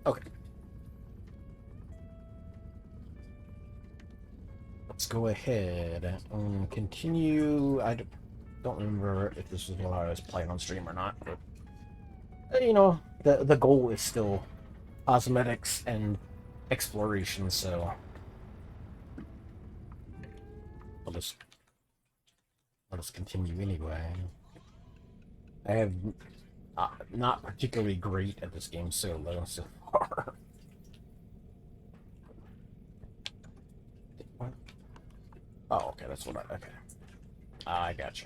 Okay. Let's go ahead and continue. Don't remember if this was while I was playing on stream or not, but the goal is still cosmetics and exploration, so I'll just let us continue anyway. I have not particularly great at this game solo so far. Oh, okay, that's what I. Okay. I gotcha.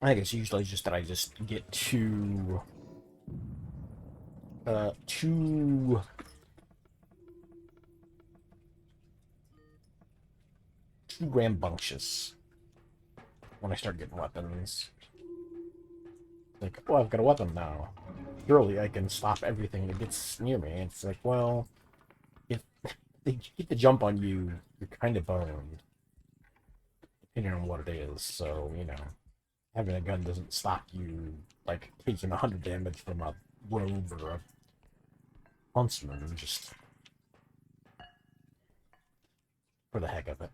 I think it's usually just that I just get too rambunctious when I start getting weapons. Like, oh, I've got a weapon now. Surely I can stop everything that gets near me. It's like, well, if they get the jump on you, you're kind of boned, depending on what it is. So, having a gun doesn't stop you, like, taking 100 damage from a rogue or a huntsman, just for the heck of it.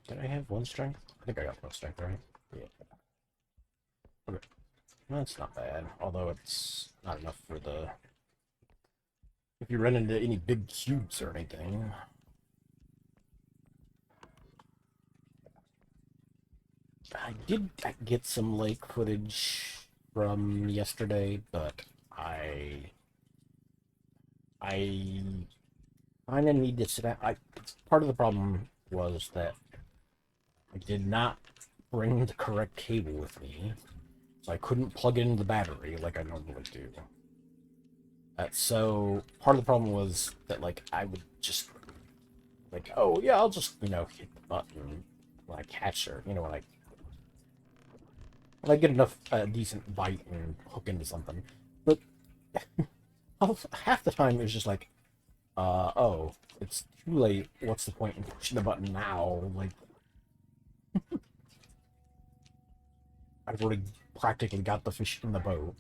Did I have one strength? I think I got one strength, right? Yeah. Okay. That's not bad. Although it's not enough for the... If you run into any big cubes or anything. I did get some lake footage from yesterday, but I kind of need to sit down. Part of the problem was that I did not bring the correct cable with me, so I couldn't plug it into the battery like I normally do. So part of the problem was that like I would just like, oh yeah, I'll just hit the button when I catch her. When I get enough decent bite and hook into something. But half the time it was just like, oh, it's too late. What's the point in pushing the button now? Like, I've already practically got the fish in the boat.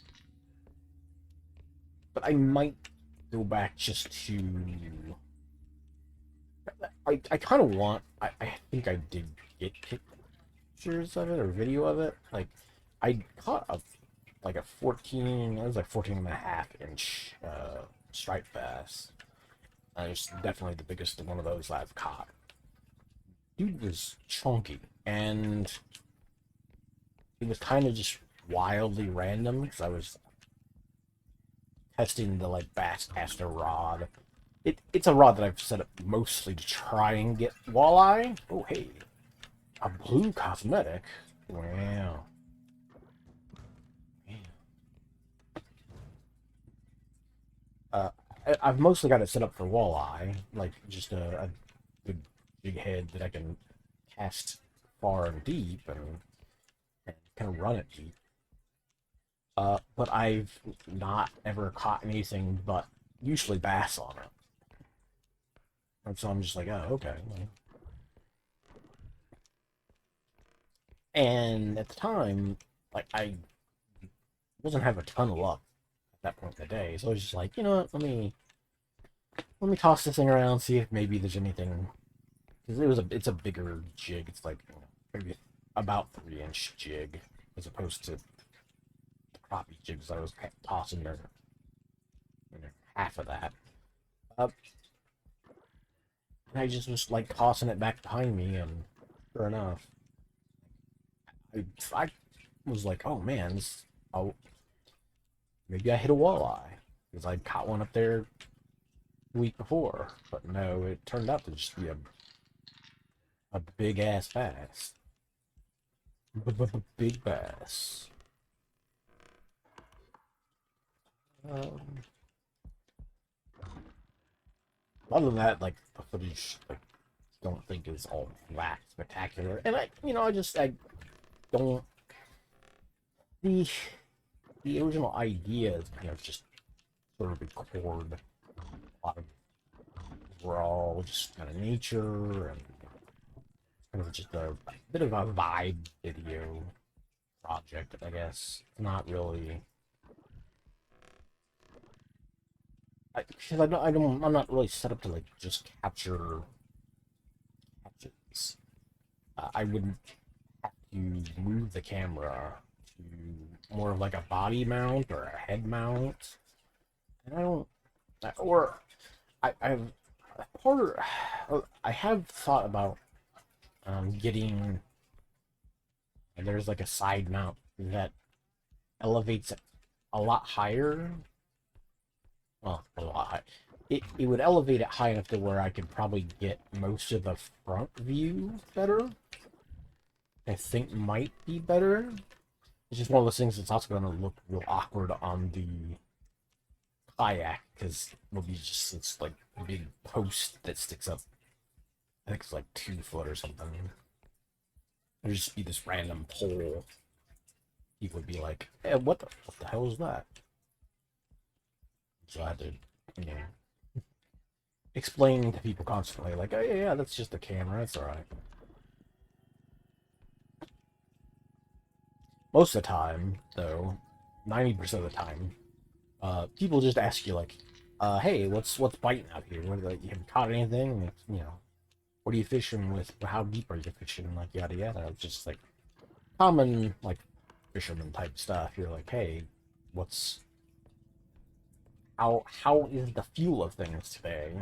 But I might go back just to. I kind of want. I think I did get pictures of it or video of it. Like, I caught a 14. It was like 14 and a half inch striped bass. It's definitely the biggest one of those I've caught. Dude was chunky, and it was kind of just wildly random because I was testing the like Bassmaster rod. It's a rod that I've set up mostly to try and get walleye. Oh hey, a blue cosmetic. Wow. Uh, I've mostly got it set up for walleye, like just a good big head that I can cast far and deep and kind of run it deep. But I've not ever caught anything but usually bass on it. And so I'm just like, oh, okay. And at the time, like, I wasn't having a ton of luck at that point in the day. So I was just like, you know what, let me toss this thing around, see if maybe there's anything. Because it's a bigger jig. It's like, maybe about 3-inch jig as opposed to the crappie jigs I was tossing there, half of that. Uh, and I just was like tossing it back behind me, and sure enough, I was like, oh man, oh, maybe I hit a walleye because I caught one up there the week before. But no, it turned out to just be a big ass bass, big bass. Um, Other than that, like the footage, like don't think is all that spectacular. And I don't the the original idea is, just sort of record a lot of raw, just kind of nature and kind of just a bit of a vibe video project, I guess. Not really. Because I'm not really set up to like just capture this. I would have to move the camera to more of like a body mount or a head mount, and I don't, or I've part I have thought about getting. There's like a side mount that elevates it a lot higher. Well, a lot high. It would elevate it high enough to where I could probably get most of the front view better. I think might be better. It's just one of those things that's also going to look real awkward on the kayak because it'll be just it's like a big post that sticks up. I think it's like 2 foot or something. There'd just be this random pole. People would be like, "Hey, what the hell is that?" So I had to, you know, explain to people constantly, like, "Oh yeah, that's just a camera. It's all right." Most of the time, though, 90% of the time, people just ask you like, "Hey, what's biting out here? What, like, you haven't caught anything? What are you fishing with? How deep are you fishing? Like yada yada." It's just like common like fisherman type stuff. You're like, "Hey, what's how is the fuel of things today?"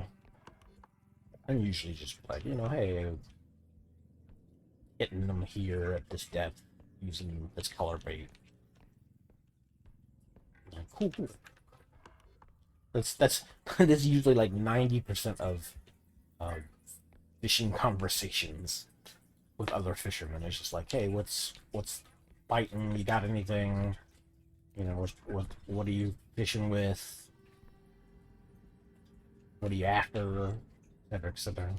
I'm usually just like, "Hey, hitting them here at this depth using this color bait." Like, cool. That's that's usually like 90% of uh, fishing conversations with other fishermen. It's just like, "Hey, what's biting? You got anything? What are you fishing with? What are you after?" Et cetera.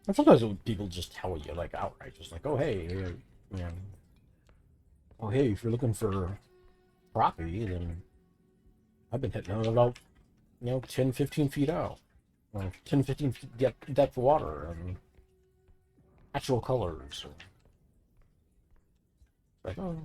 And sometimes people just tell you like outright, just like, "Oh hey, you know, oh hey, if you're looking for crappie, then I've been hitting them about 10, 15 feet out, 10, 15 feet depth of water, and natural colors." Like, oh.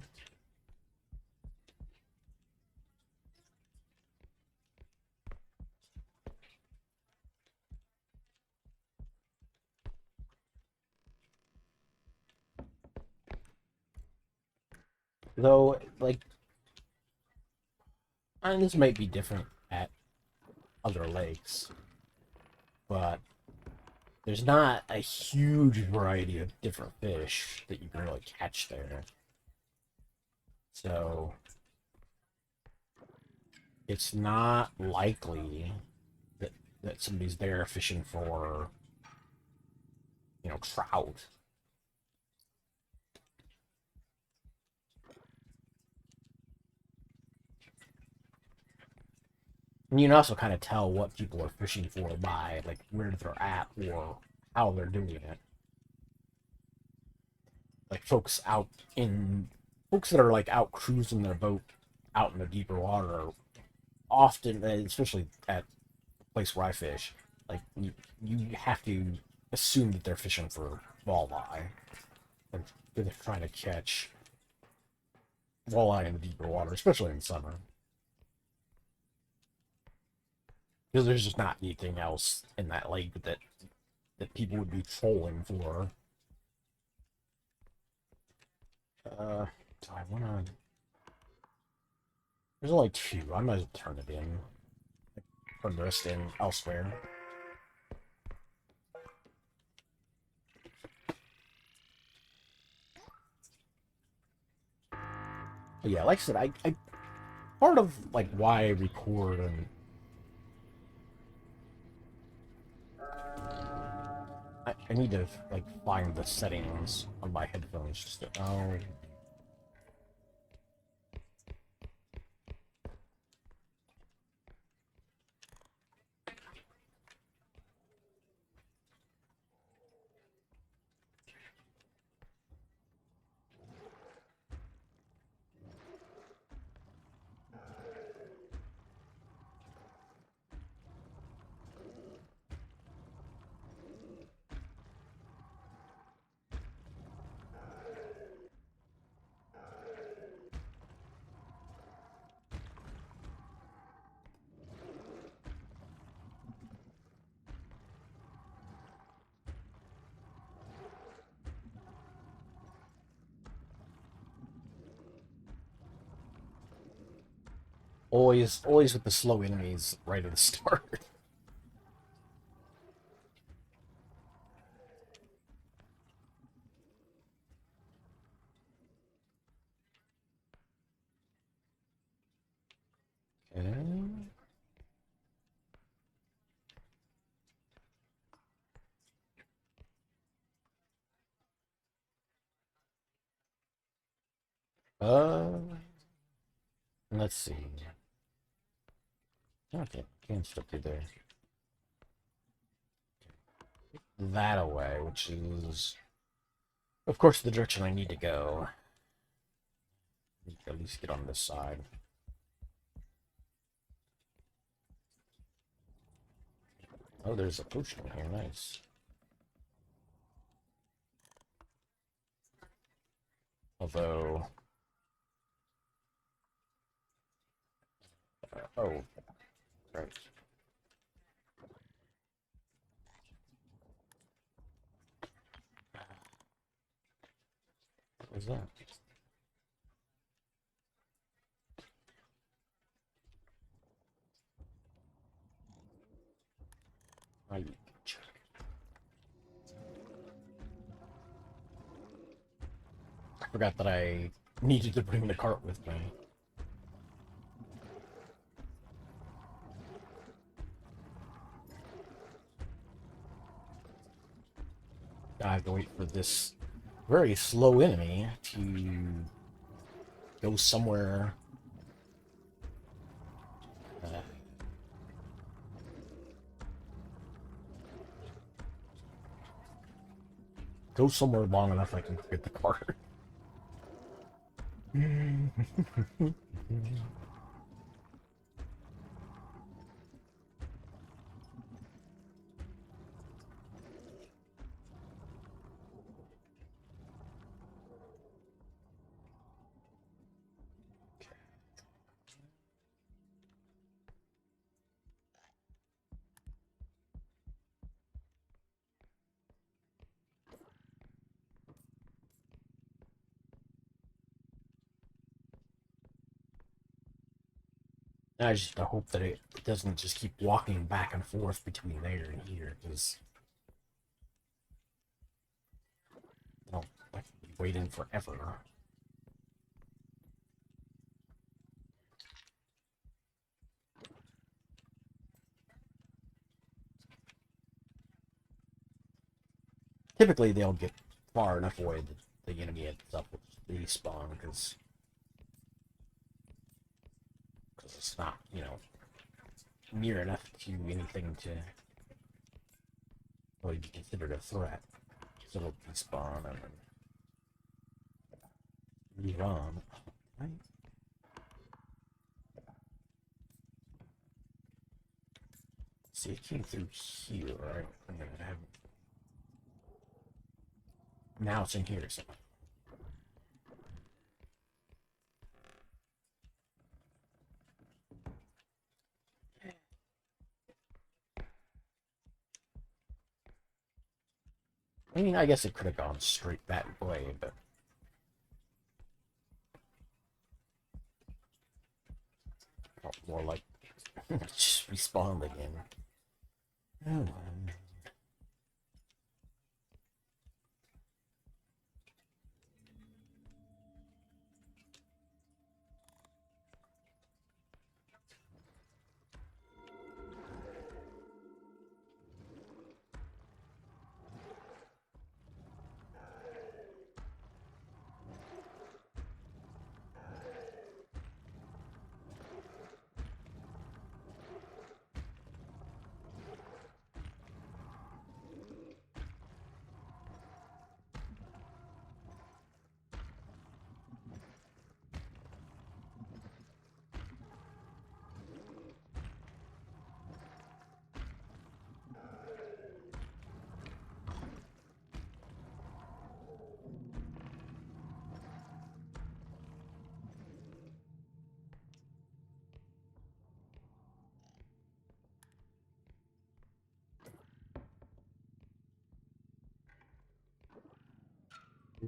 Though, like, and this might be different at other lakes, but there's not a huge variety of different fish that you can really catch there. So it's not likely that somebody's there fishing for, trout. And you can also kind of tell what people are fishing for by like where they're at or how they're doing it. Like folks that are like out cruising their boat out in the deeper water are often, especially at the place where I fish, like you have to assume that they're fishing for walleye. And they're trying to catch walleye in the deeper water, especially in summer. Because there's just not anything else in that lake that people would be trolling for. So I wanna. There's only 2. I might as well turn it in. Turn the rest in elsewhere. But yeah, like I said, I part of like why I record and I need to like find the settings on my headphones just to, oh. always with the slow enemies right at the start. Okay. Uh, let's see. Okay, can't step through there. That away, which is, of course, the direction I need to go. At least get on this side. Oh, there's a potion here. Nice. Although, oh, right. What was that? I forgot that I needed to bring the cart with me. I have to wait for this very slow enemy to go somewhere. Go somewhere long enough I can get the cart. I just hope that it doesn't just keep walking back and forth between there and here, because I'll like, be waiting forever. Typically, they'll get far enough away that the enemy ends up with respawn, because it's not, near enough to anything to really be considered a threat. So it'll respawn and then move on. Right? See, it came through here, right? Now it's in here, so. I mean, I guess it could have gone straight that way, but more like just respawned again. Oh,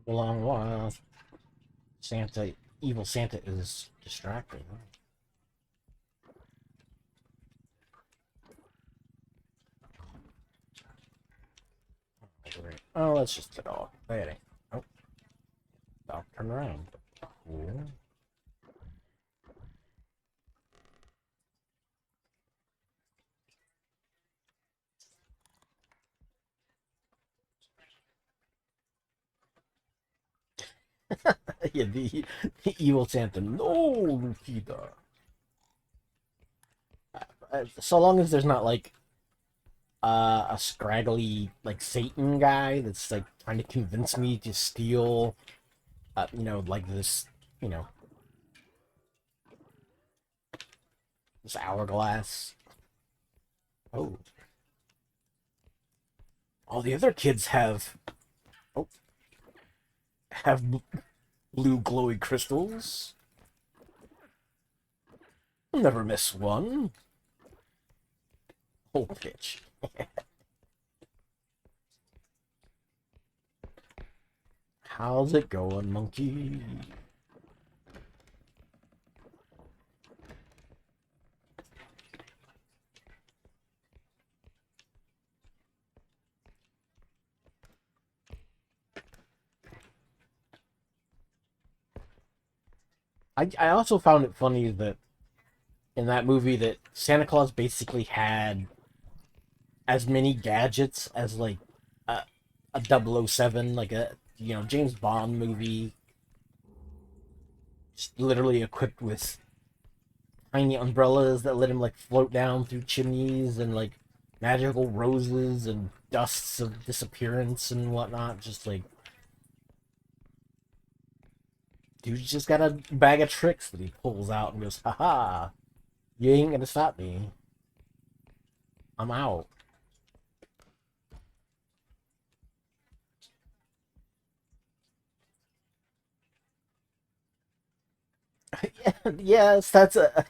a long while. Evil Santa is distracting. Oh, let's just get off. That ain't. Oh, I'll turn around. Cool. Yeah, the evil Santa. No, Lupita. So long as there's not like a scraggly like Satan guy that's like trying to convince me to steal, like this, you know, this hourglass. Oh, all the other kids oh, have blue glowy crystals. Never miss one. Oh, pitch. How's it going, monkey? I also found it funny that in that movie that Santa Claus basically had as many gadgets as like a, a 007, like a James Bond movie, just literally equipped with tiny umbrellas that let him like float down through chimneys and like magical roses and dusts of disappearance and whatnot. Just like dude's just got a bag of tricks that he pulls out and goes, haha, you ain't gonna stop me. I'm out. Yes, that's a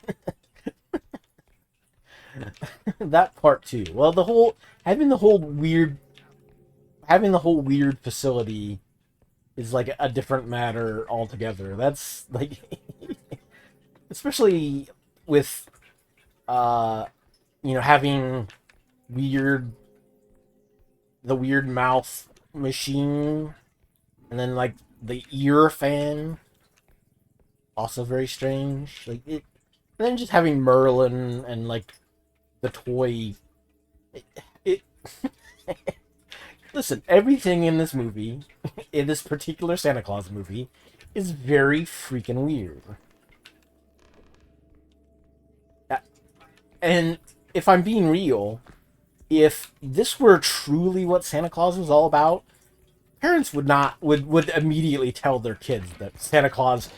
that part too. Well, the whole having the whole weird having the whole weird facility is like a different matter altogether. That's like especially with uh having weird the weird mouth machine and then like the ear fan also very strange. Like it and then just having Merlin and like the toy it, it listen, everything in this movie, in this particular Santa Claus movie, is very freaking weird. Uh, And if I'm being real, if this were truly what Santa Claus was all about, parents would not would immediately tell their kids that Santa Claus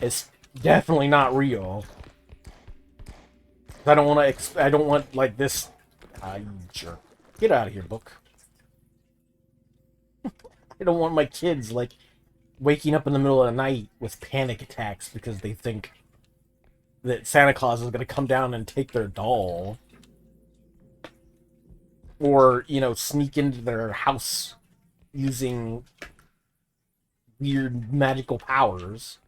is definitely not real. I don't want to. I don't want like this. You jerk! Get out of here, book. I don't want my kids like waking up in the middle of the night with panic attacks because they think that Santa Claus is going to come down and take their doll, or sneak into their house using weird magical powers,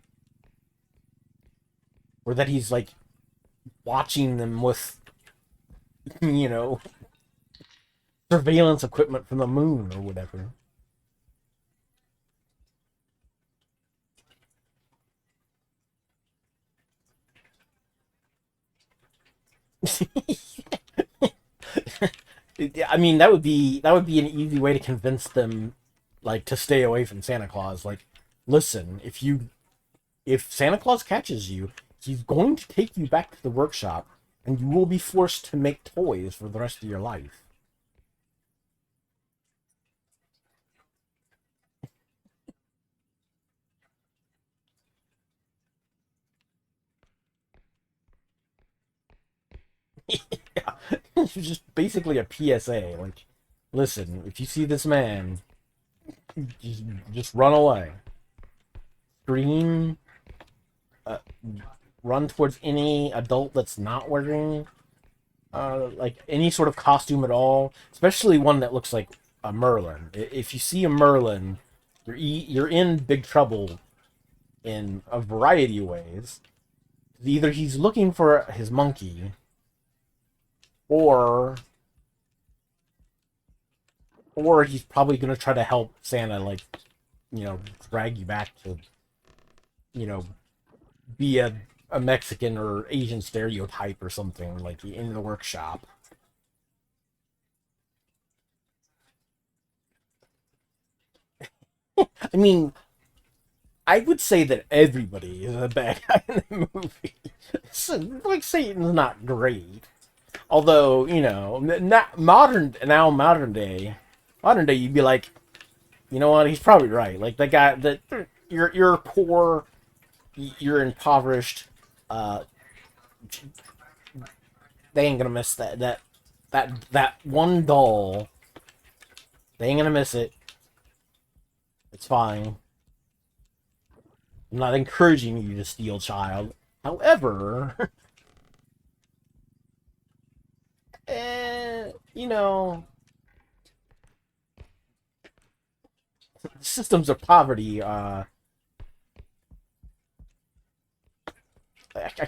or that he's like watching them with you know surveillance equipment from the moon or whatever. I mean, that would be an easy way to convince them, like, to stay away from Santa Claus. Like, listen, if Santa Claus catches you, he's going to take you back to the workshop, and you will be forced to make toys for the rest of your life. Yeah, it's just basically a PSA. Like, listen, if you see this man, just run away. Scream, uh, run towards any adult that's not wearing like any sort of costume at all, especially one that looks like a Merlin. If you see a Merlin, you're in big trouble in a variety of ways. Either he's looking for his monkey, or Or he's probably gonna try to help Santa, like, drag you back to, you know, be a Mexican or Asian stereotype or something, like in the workshop. I mean, I would say that everybody is a bad guy in the movie. So, like, Satan's not great. Although, not modern day, you'd be like, you know what? He's probably right. Like the guy that you're poor, you're impoverished. Uh, they ain't gonna miss that one doll. They ain't gonna miss it. It's fine. I'm not encouraging you to steal, child. However, you know, systems of poverty. I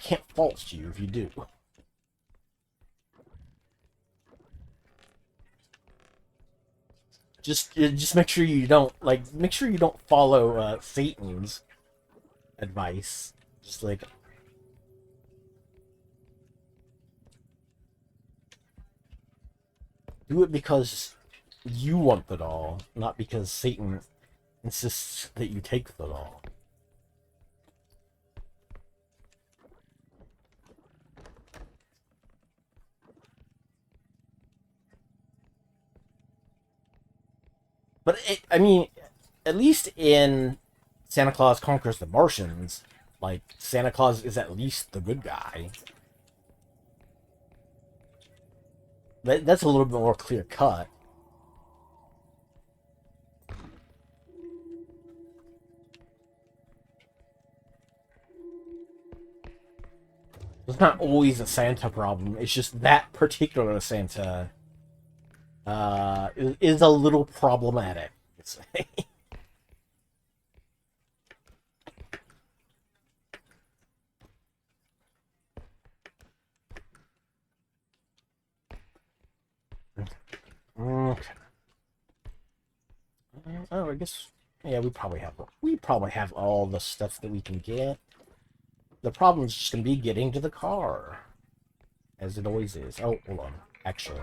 can't fault you if you do. Just make sure you don't follow Satan's advice. Just like, do it because you want the doll, not because Satan insists that you take the doll. But I mean, at least in Santa Claus Conquers the Martians, like, Santa Claus is at least the good guy. That's a little bit more clear cut. It's not always a Santa problem. It's just that particular Santa is a little problematic. Okay. Oh, I guess, yeah, we probably have all the stuff that we can get. The problem is just gonna be getting to the car, as it always is. Oh, hold on. Actually,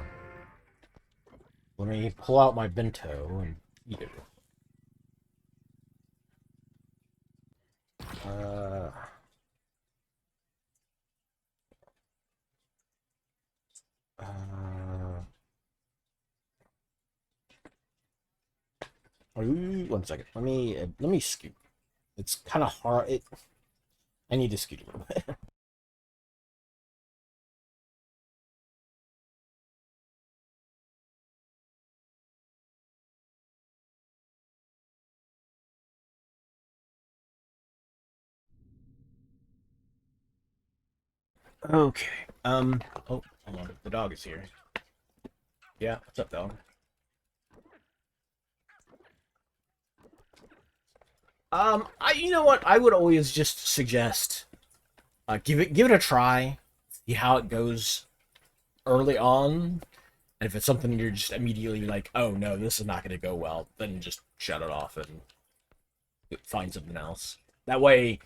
let me pull out my bento and eat it. Uh, uh, 1 second. Let me scoot. It's kind of hard. I need to scoot a little bit. Okay. Oh, hold on. The dog is here. Yeah. What's up, dog? You know what? I would always just suggest, give it a try, see how it goes early on, and if it's something you're just immediately like, oh no, this is not going to go well, then just shut it off and find something else. That way,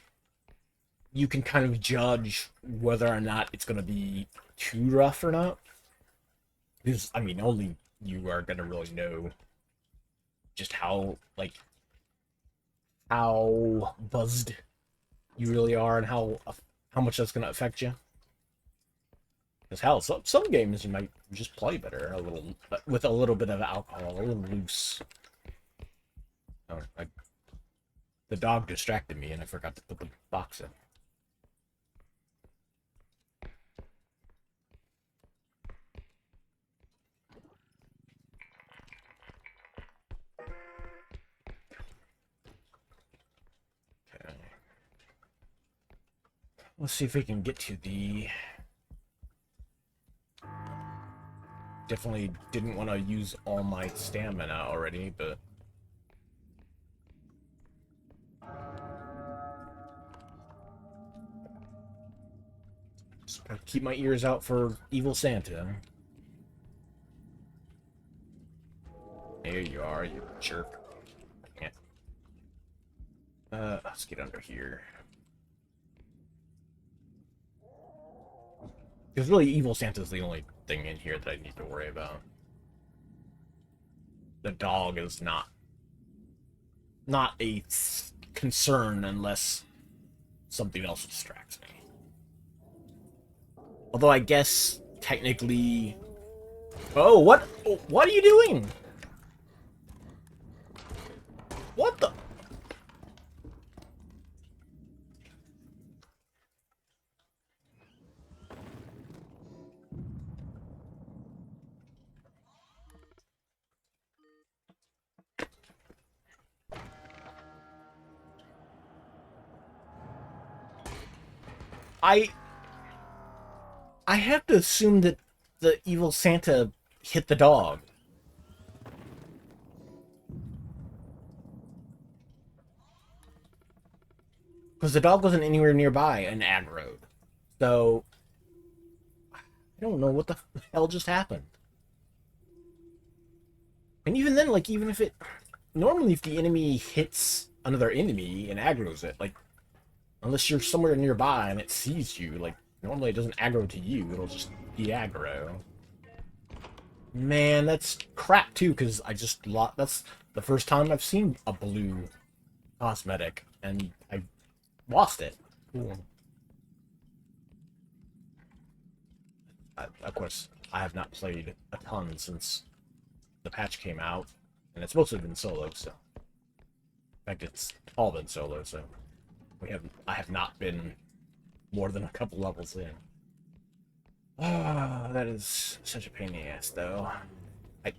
you can kind of judge whether or not it's going to be too rough or not. Because, I mean, only you are going to really know just how buzzed you really are and how much that's going to affect you. Because hell, some games you might just play better a little with a little bit of alcohol, a little loose. Oh, the dog distracted me and I forgot to put the box in. Okay. Let's see if we can get to the... Definitely didn't want to use all my stamina already, but... Just keep my ears out for Evil Santa. There you are, you jerk. Yeah. Let's get under here. Because really, Evil Santa's the only thing in here that I need to worry about. The dog is not a concern unless something else distracts me. Although I guess technically... Oh, what? What are you doing? What the? I have to assume that the evil Santa hit the dog. Because the dog wasn't anywhere nearby an ag road. So, I don't know what the hell just happened. And even then, like, even if it... Normally, if the enemy hits another enemy and aggroes it, like, unless you're somewhere nearby and it sees you, like, normally it doesn't aggro to you, it'll just de-aggro. Man, that's crap, too, because I just lost... That's the first time I've seen a blue cosmetic, and I lost it. Cool. Of course, I have not played a ton since the patch came out, and it's mostly been solo, so... In fact, it's all been solo, so... I have not been more than a couple levels in. Ah, that is such a pain in the ass, though. I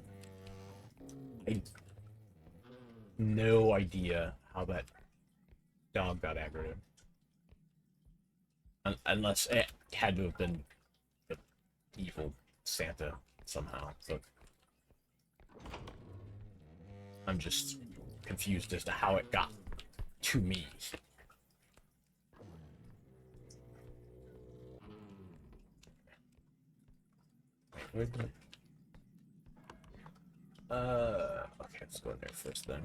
no idea how that dog got aggroed. Unless it had to have been the evil Santa somehow. So I'm just confused as to how it got to me. Okay, let's go in there first then.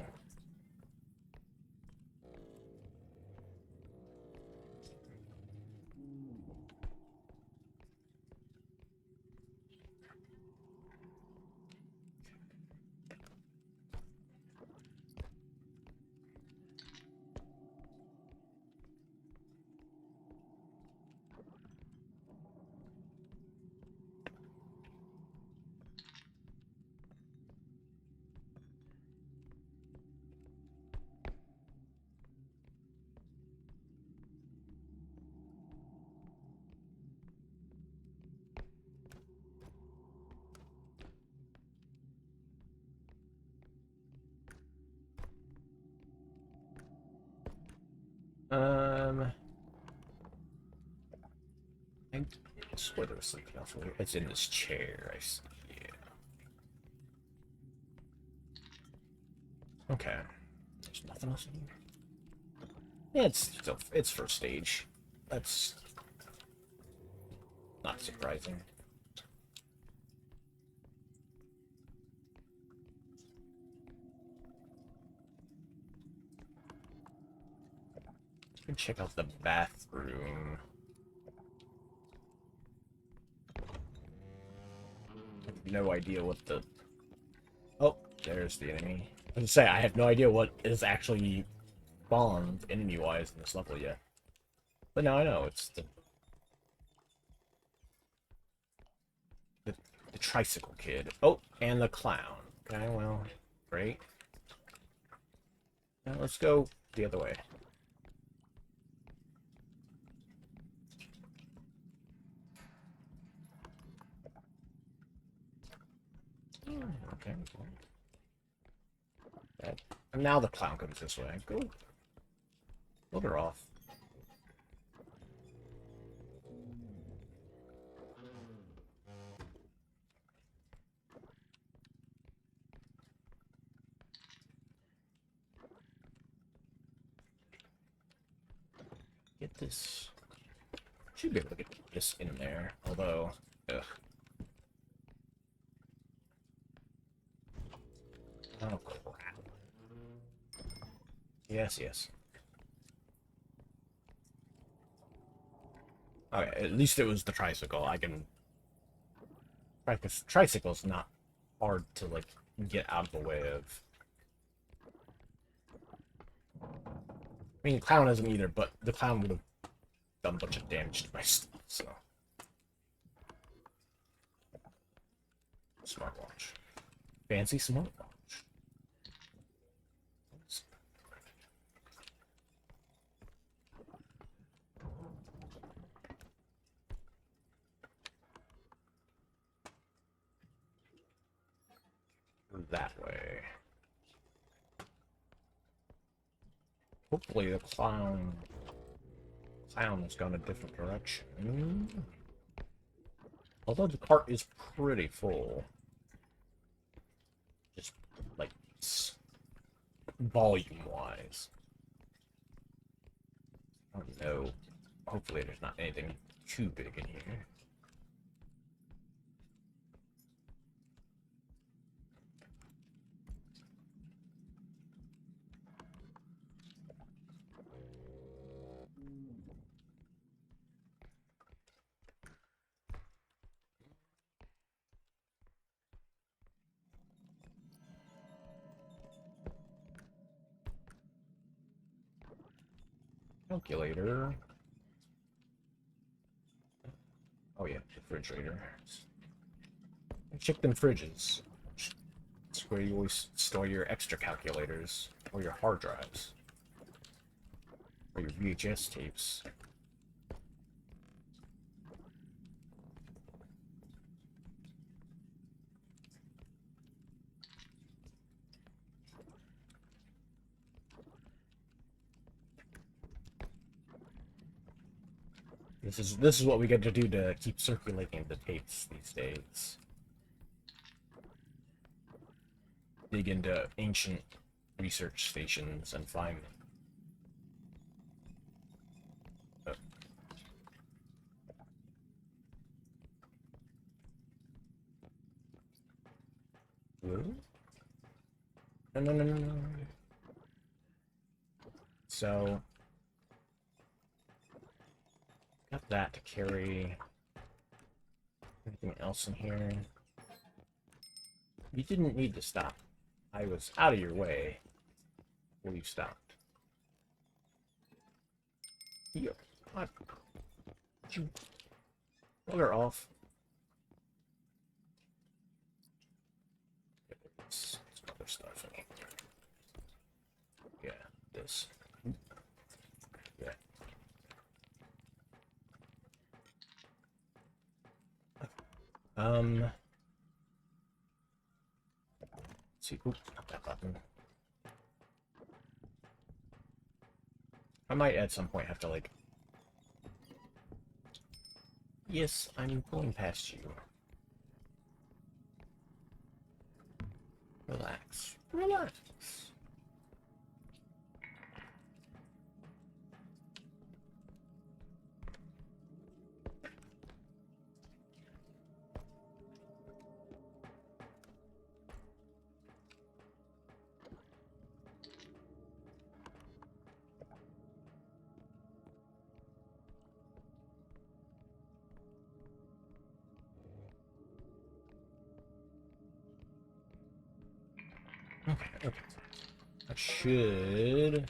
I swear there was something else. It's in this chair, I see. Yeah. Okay. There's nothing else in here. Yeah, it's first stage. That's not surprising. Let's go check out the bathroom. I have no idea what the... Oh, there's the enemy. I was gonna say, I have no idea what is actually spawned enemy-wise in this level yet. But now I know, it's the tricycle kid. Oh, and the clown. Okay, well, great. Now let's go the other way. Okay. And now the clown comes this way. Go. Load her off. Get this. Should be able to get this in there, although, ugh. Oh, crap. Yes, yes. Okay, at least it was the tricycle. I can... Because tricycle's not hard to, like, get out of the way of. I mean, clown isn't either, but the clown would have done a bunch of damage to my stuff, so. Smartwatch. Fancy smartwatch. That way. Hopefully the clown has gone a different direction. Although the cart is pretty full. Just like volume-wise. I don't know. Hopefully there's not anything too big in here. Calculator. Oh yeah, refrigerator. Check them fridges. It's where you always store your extra calculators, or your hard drives, or your VHS tapes. This is what we get to do to keep circulating the tapes these days. Dig into ancient research stations and find them. No, no, no, no, no. So, got that to carry. Anything else in here? You didn't need to stop. I was out of your way when you stopped. Here, what? You bugger off. Some other stuff in here. Yeah, this. Yeah. Let's see. Oops, not that button. I might at some point have to, like... Yes, I'm going past you. Relax. Relax. Okay, okay. That should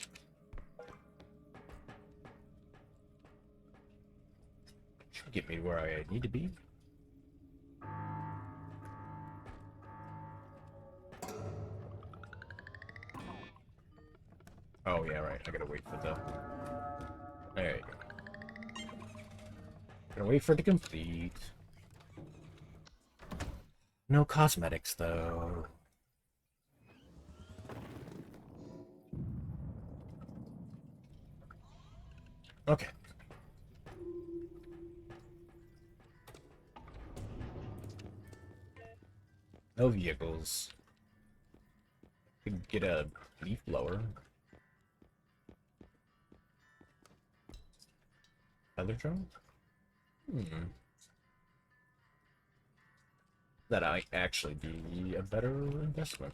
get me where I need to be. Oh yeah, right. I gotta wait for the... There you go. Gotta wait for it to complete. No cosmetics, though. Okay. No vehicles. Could get a leaf blower. Feather drone? That might actually be a better investment.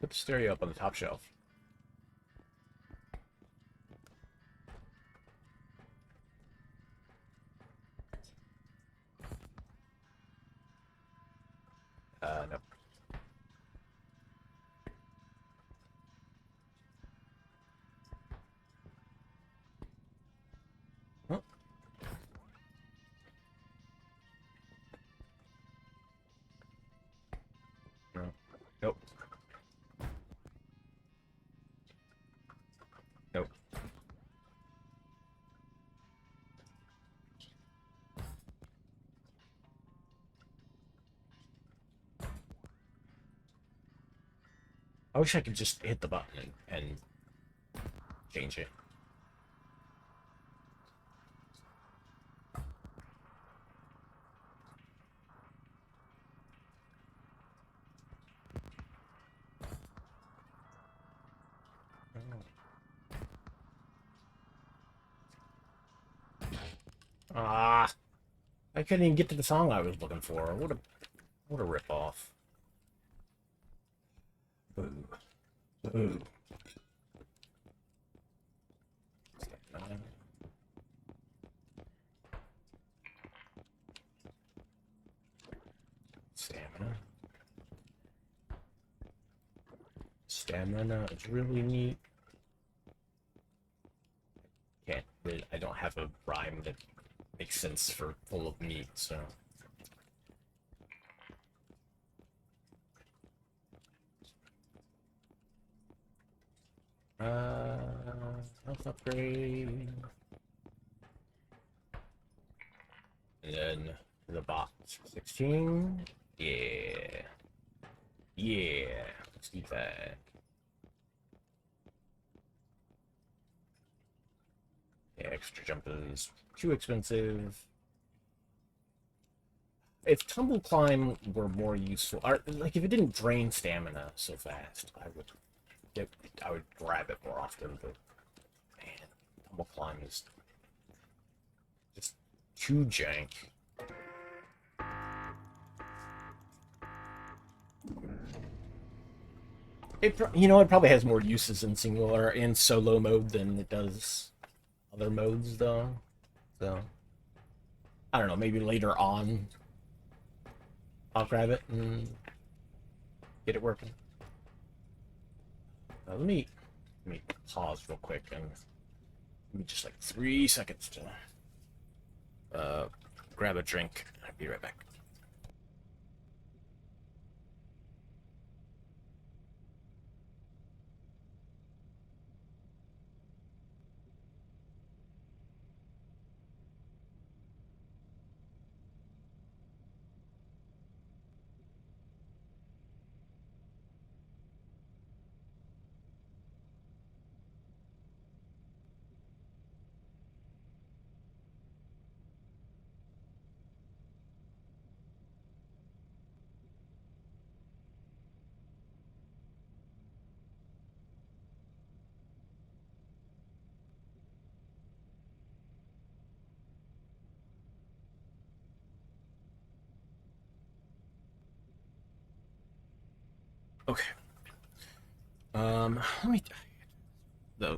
Put the stereo up on the top shelf. Nope. Huh? No. Nope. Nope. I wish I could just hit the button and change it. Ah, I couldn't even get to the song I was looking for. What a rip-off. Boo. Boo. Stamina. Stamina is really neat. I don't have a rhyme that makes sense for full of meat, so. Health upgrade. And then the box. 16. Yeah. Yeah. Let's do that. Yeah, extra jump is too expensive. If tumble climb were more useful, or like if it didn't drain stamina so fast, I would grab it more often. But man, tumble climb is just too jank. It probably has more uses in singular and solo mode than it does other modes though. So I don't know, maybe later on I'll grab it and get it working. Let me pause real quick and give me just like 3 seconds to grab a drink. I'll be right back. Okay. Let me the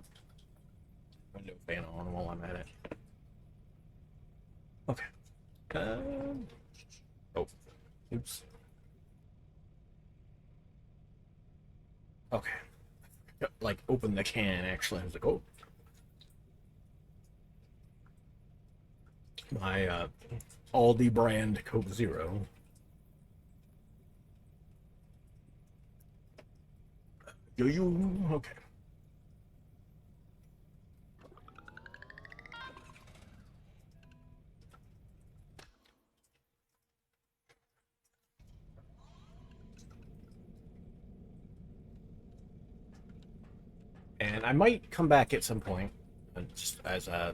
window fan on while I'm at it. Okay. Oh, oops. Okay. Like open the can actually. I was like, oh. My Aldi brand Coke Zero. Okay. And I might come back at some point, just as a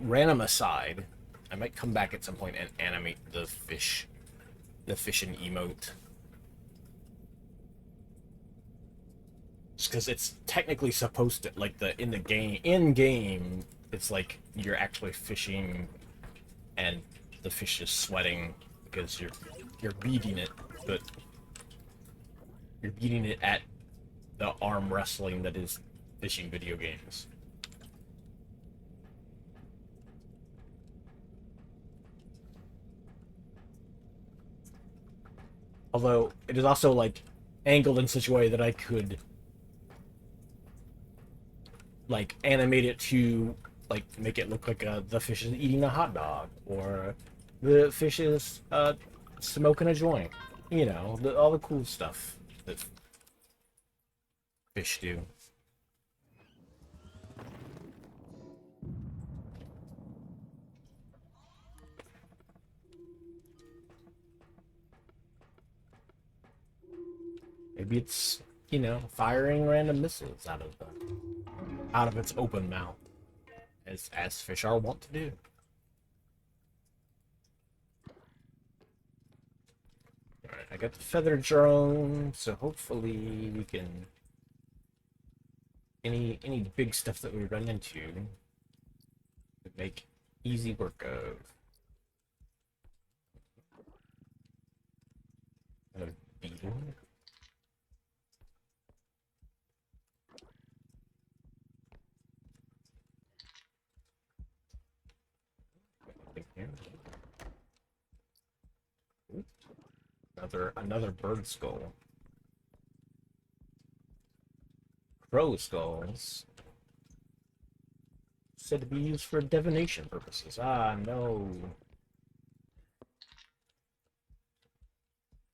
random aside, I might come back at some point and animate the fish and emote. Just because it's technically supposed to, like in game, it's like you're actually fishing, and the fish is sweating because you're beating it, but you're beating it at the arm wrestling that is fishing video games. Although it is also like angled in such a way that I could like animate it to like make it look like the fish is eating a hot dog or the fish is smoking a joint. You know, all the cool stuff that fish do. Maybe it's, you know, firing random missiles out of its open mouth, as fish are wont to do. Alright, I got the feather drone, so hopefully we can any big stuff that we run into we make easy work of. Another beetle. Another bird skull. Crow skulls. Said to be used for divination purposes. Ah, no.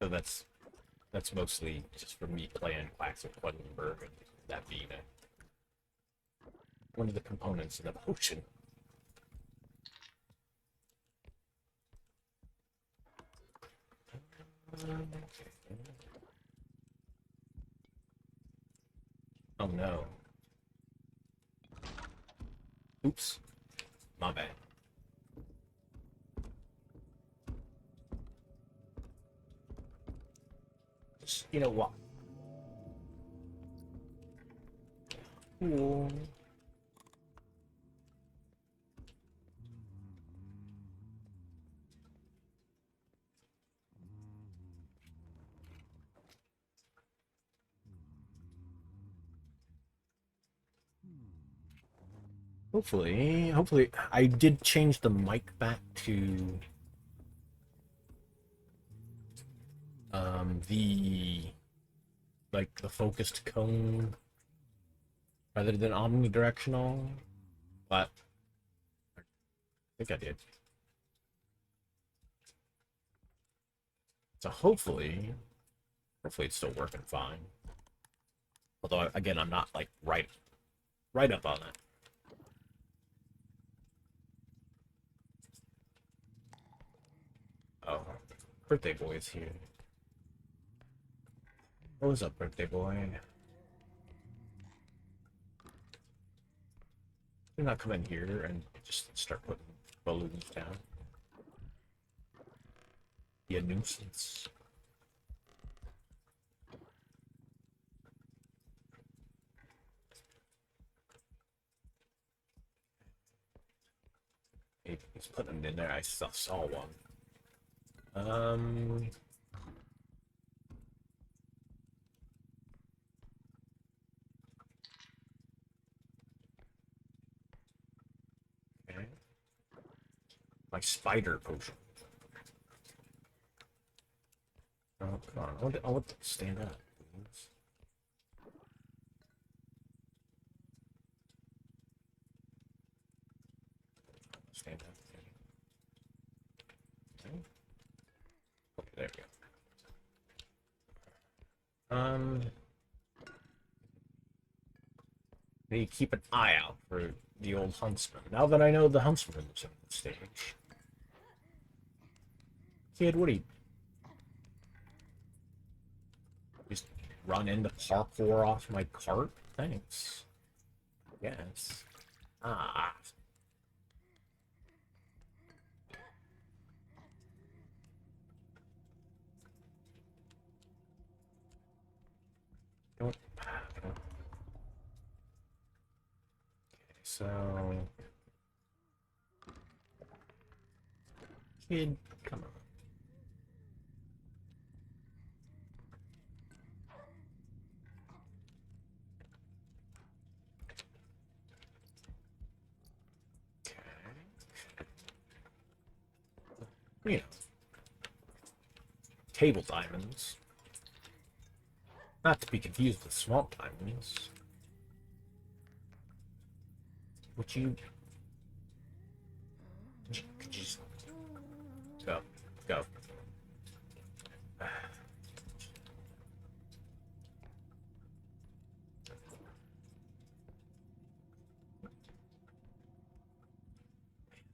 So that's mostly just for me playing classic Quedlinburg and that being one of the components in the potion. Oh no. Oops. My bad. Just, you know what? Cool. Hopefully, I did change the mic back to the like the focused cone rather than omnidirectional, but I think I did. So hopefully it's still working fine. Although again, I'm not like right up on it. Oh, birthday boy is here. What was up, birthday boy? You're not come in here and just start putting balloons down. Be a nuisance. Maybe he's putting them in there. I saw one. Okay. My spider potion. Oh, come on. I want to stand up. Please. Stand up. Okay. Okay, there we go. Need to keep an eye out for the old huntsman. Now that I know the huntsman is on the stage. Kid, what are you? Just run into parkour off my cart? Thanks. Yes. Ah. Don't. Okay, so. Kid, come on. You know, table diamonds. Not to be confused with swamp diamonds. Would you... Could you just... Go. Go.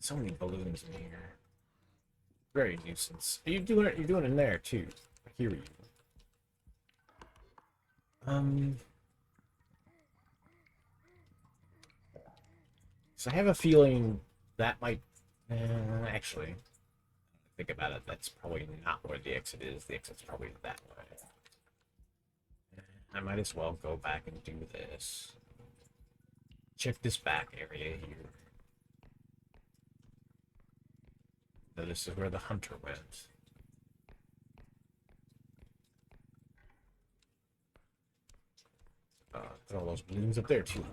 So many balloons in here. Very nuisance. You're doing it. You're doing it in there too. I hear you. So I have a feeling that might. Actually, think about it. That's probably not where the exit is. The exit's probably that way. I might as well go back and do this. Check this back area here. So this is where the hunter went. Put all those balloons up there too.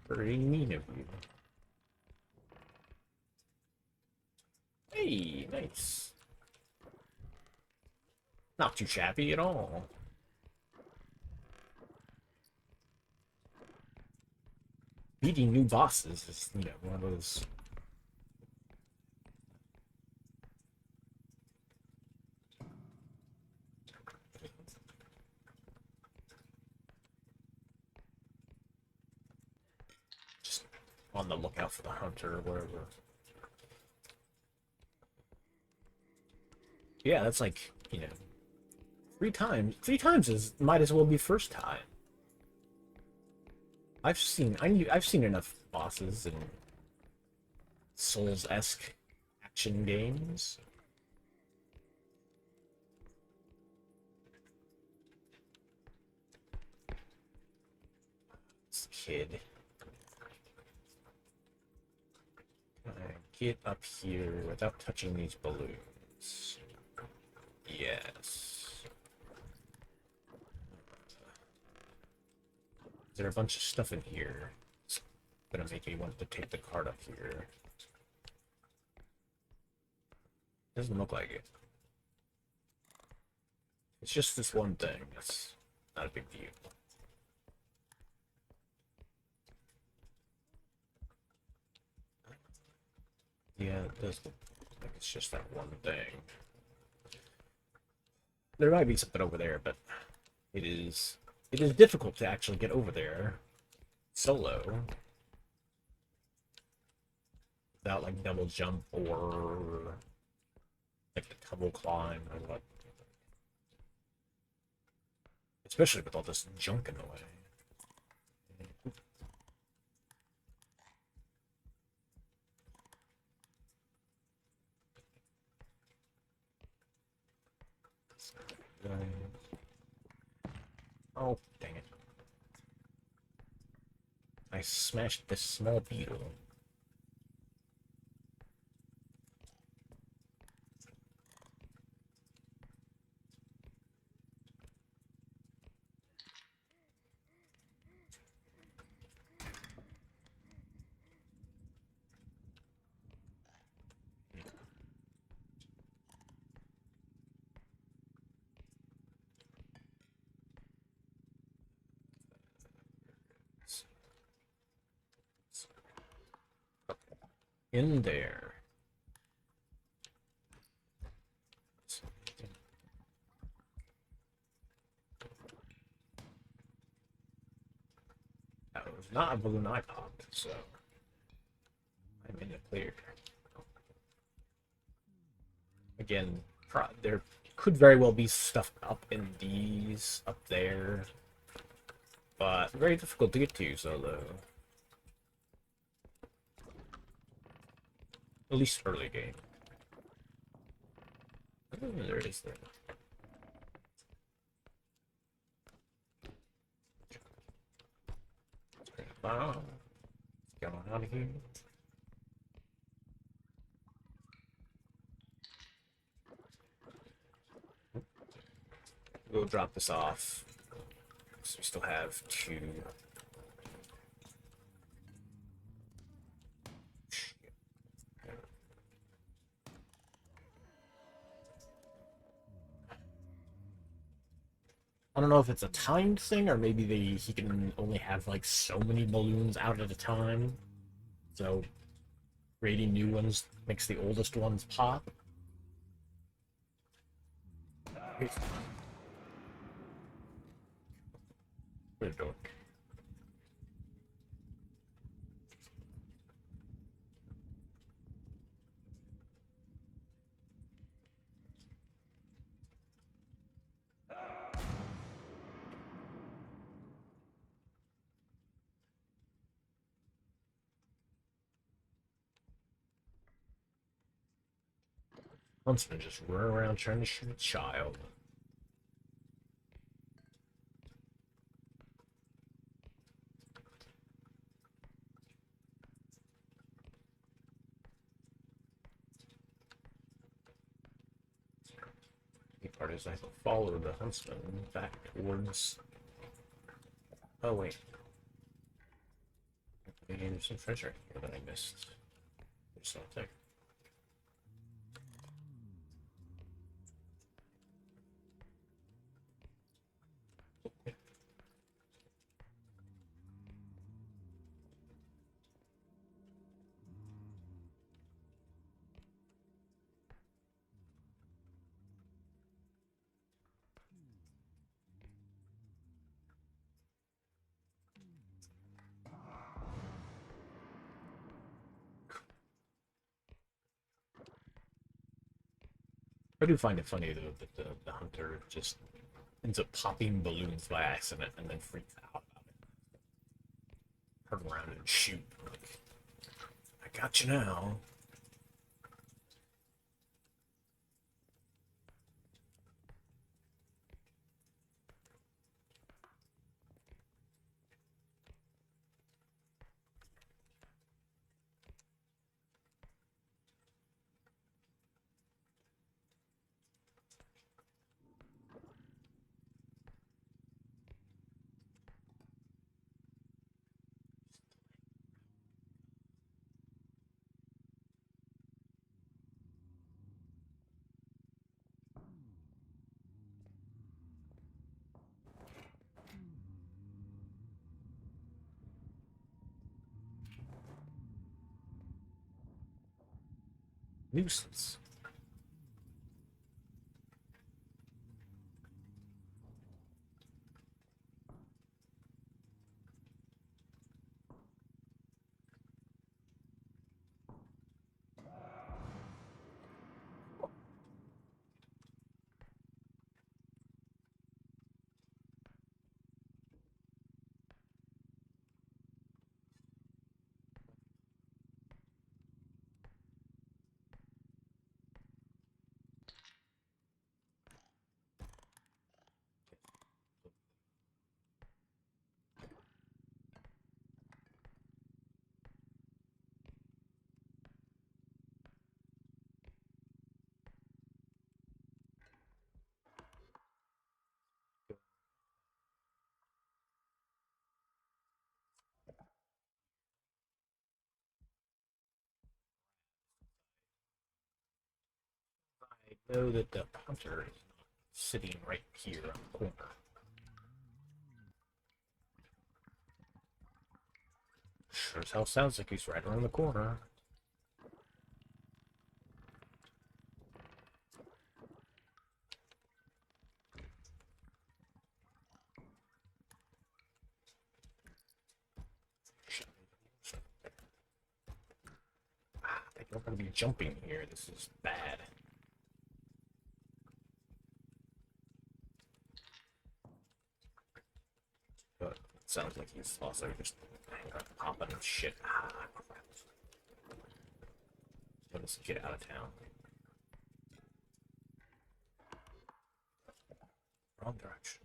Very mean of you. Hey, nice. Not too shabby at all. Beating new bosses is, you know, one of those. Just on the lookout for the hunter or whatever. Yeah, that's like, you know, 3 times. 3 times is might as well be first time. I've seen enough bosses in Souls-esque action games. This kid. Can I get up here without touching these balloons? Yes. Is there a bunch of stuff in here? It's gonna make me want to take the card up here. Doesn't look like it. It's just this one thing. That's not a big deal. Yeah, it does look like it's just that one thing. There might be something over there, but it is difficult to actually get over there solo without like double jump or like the double climb or what. Especially with all this junk in the way. Oh, dang it. I smashed this small beetle. In there. That was not a balloon I popped, so I'm in the clear. Again, there could very well be stuff up in these, up there, but very difficult to get to solo. At least early game. Oh, there it is there. Wow. What's going on here? We'll drop this off. So we still have 2. I don't know if it's a timed thing or maybe he can only have like so many balloons out at a time. So creating new ones makes the oldest ones pop. What are you doing? Huntsman just run around trying to shoot a child. The part is I follow the huntsman back towards. Oh wait, there's some treasure here that I missed. There's something. I do find it funny though that the hunter just ends up popping balloons by accident and then freaks out about it. Turn around and shoot. Like, I got you now. Nuisance. I know that the hunter is sitting right here on the corner. Sure as hell sounds like he's right around the corner. They don't want to be jumping here. This is bad. But it sounds like he's also just popping shit. Let's get out of town. Wrong direction.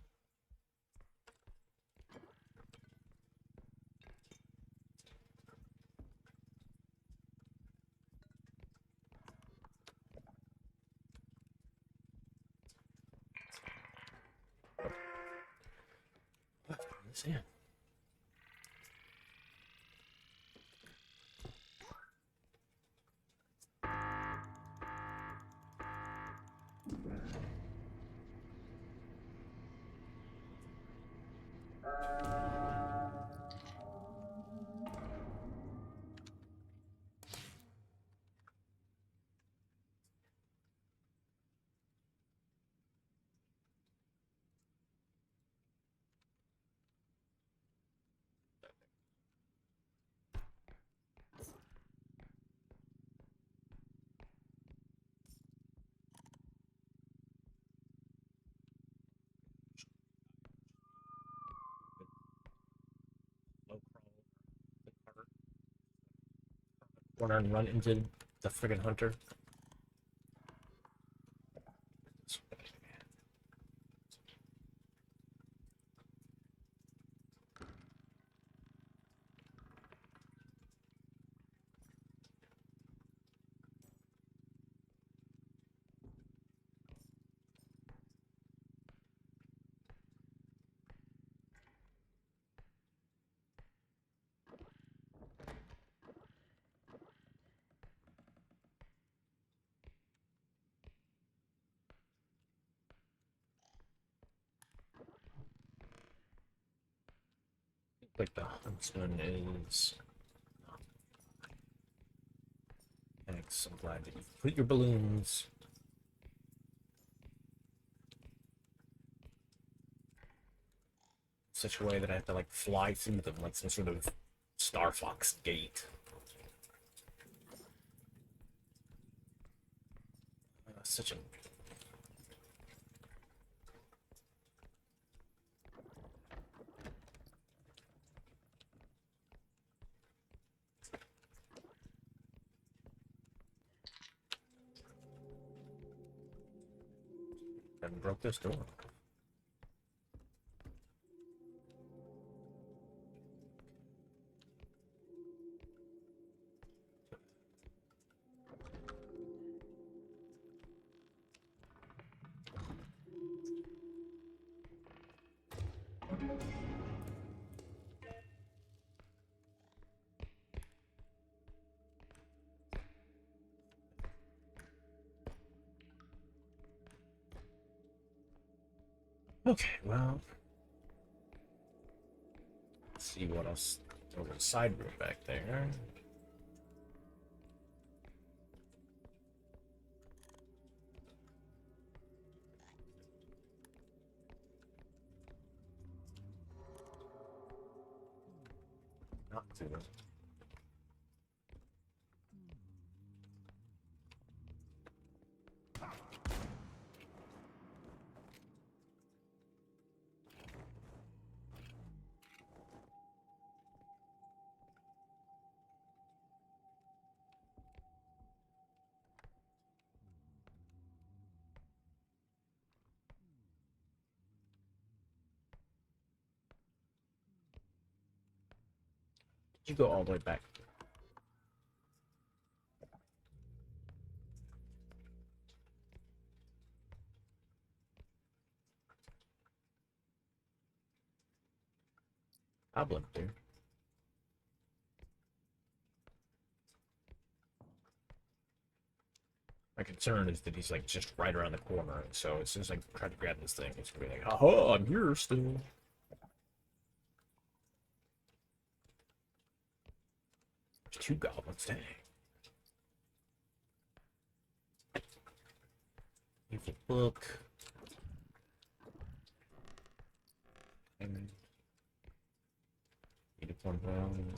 Let's bring this in. run into the friggin' hunter. Like the huntsman is. Thanks. I'm glad that you put your balloons. Such a way that I have to like fly through them like some sort of Star Fox gate. Such a haven't broke this door. Okay, well, let's see what else. Over the side room back there. Not too. Did you go all the way back? Goblin, dude. My concern is that he's like just right around the corner, and so as soon as I try to grab this thing, it's gonna be like, "Aha, I'm here still." There's two goblins, dang. Here's a book. And uniform brown.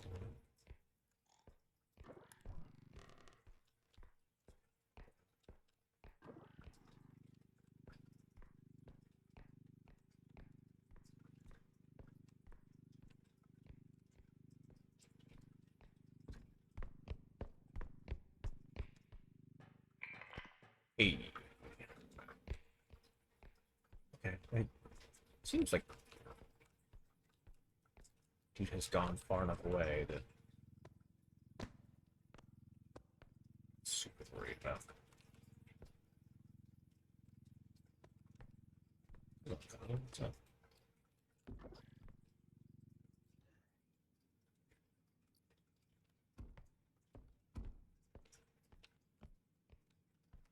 Hey. Okay. It seems like dude has gone far enough away that I'm super worried about. What's up?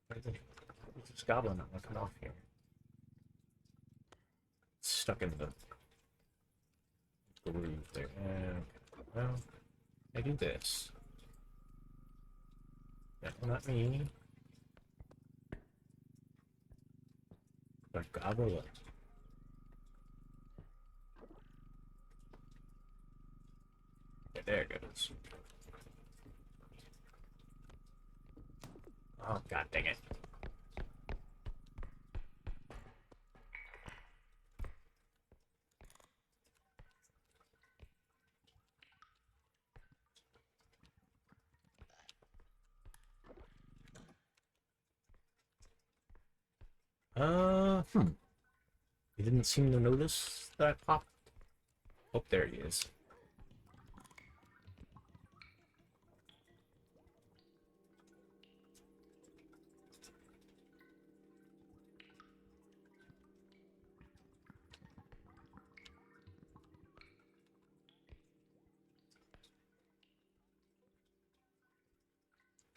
Where's this goblin not gonna come off here? It's stuck in the groove there. Well, I do this. No, not me. But goblin. Yeah, there it goes. Oh, god dang it. He didn't seem to notice that I popped. Oh, there he is.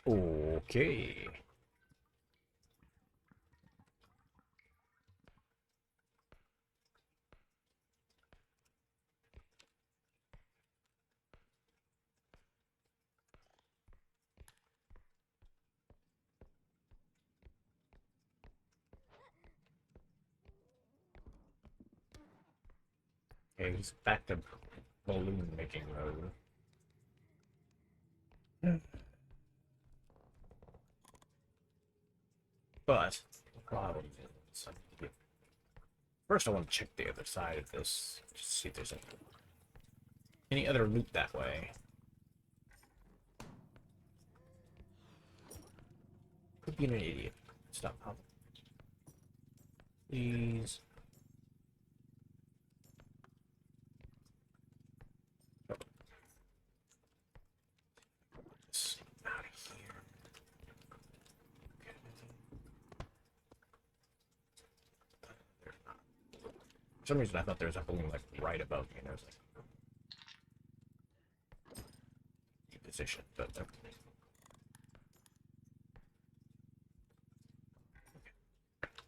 Okay. Okay, he's back to balloon making mode. But first, I want to check the other side of this, just to see if there's any other loot that way. Could be an idiot. Stop. Please. Out of here. For some reason, I thought there was a balloon like right above me, and I was like, position, but okay.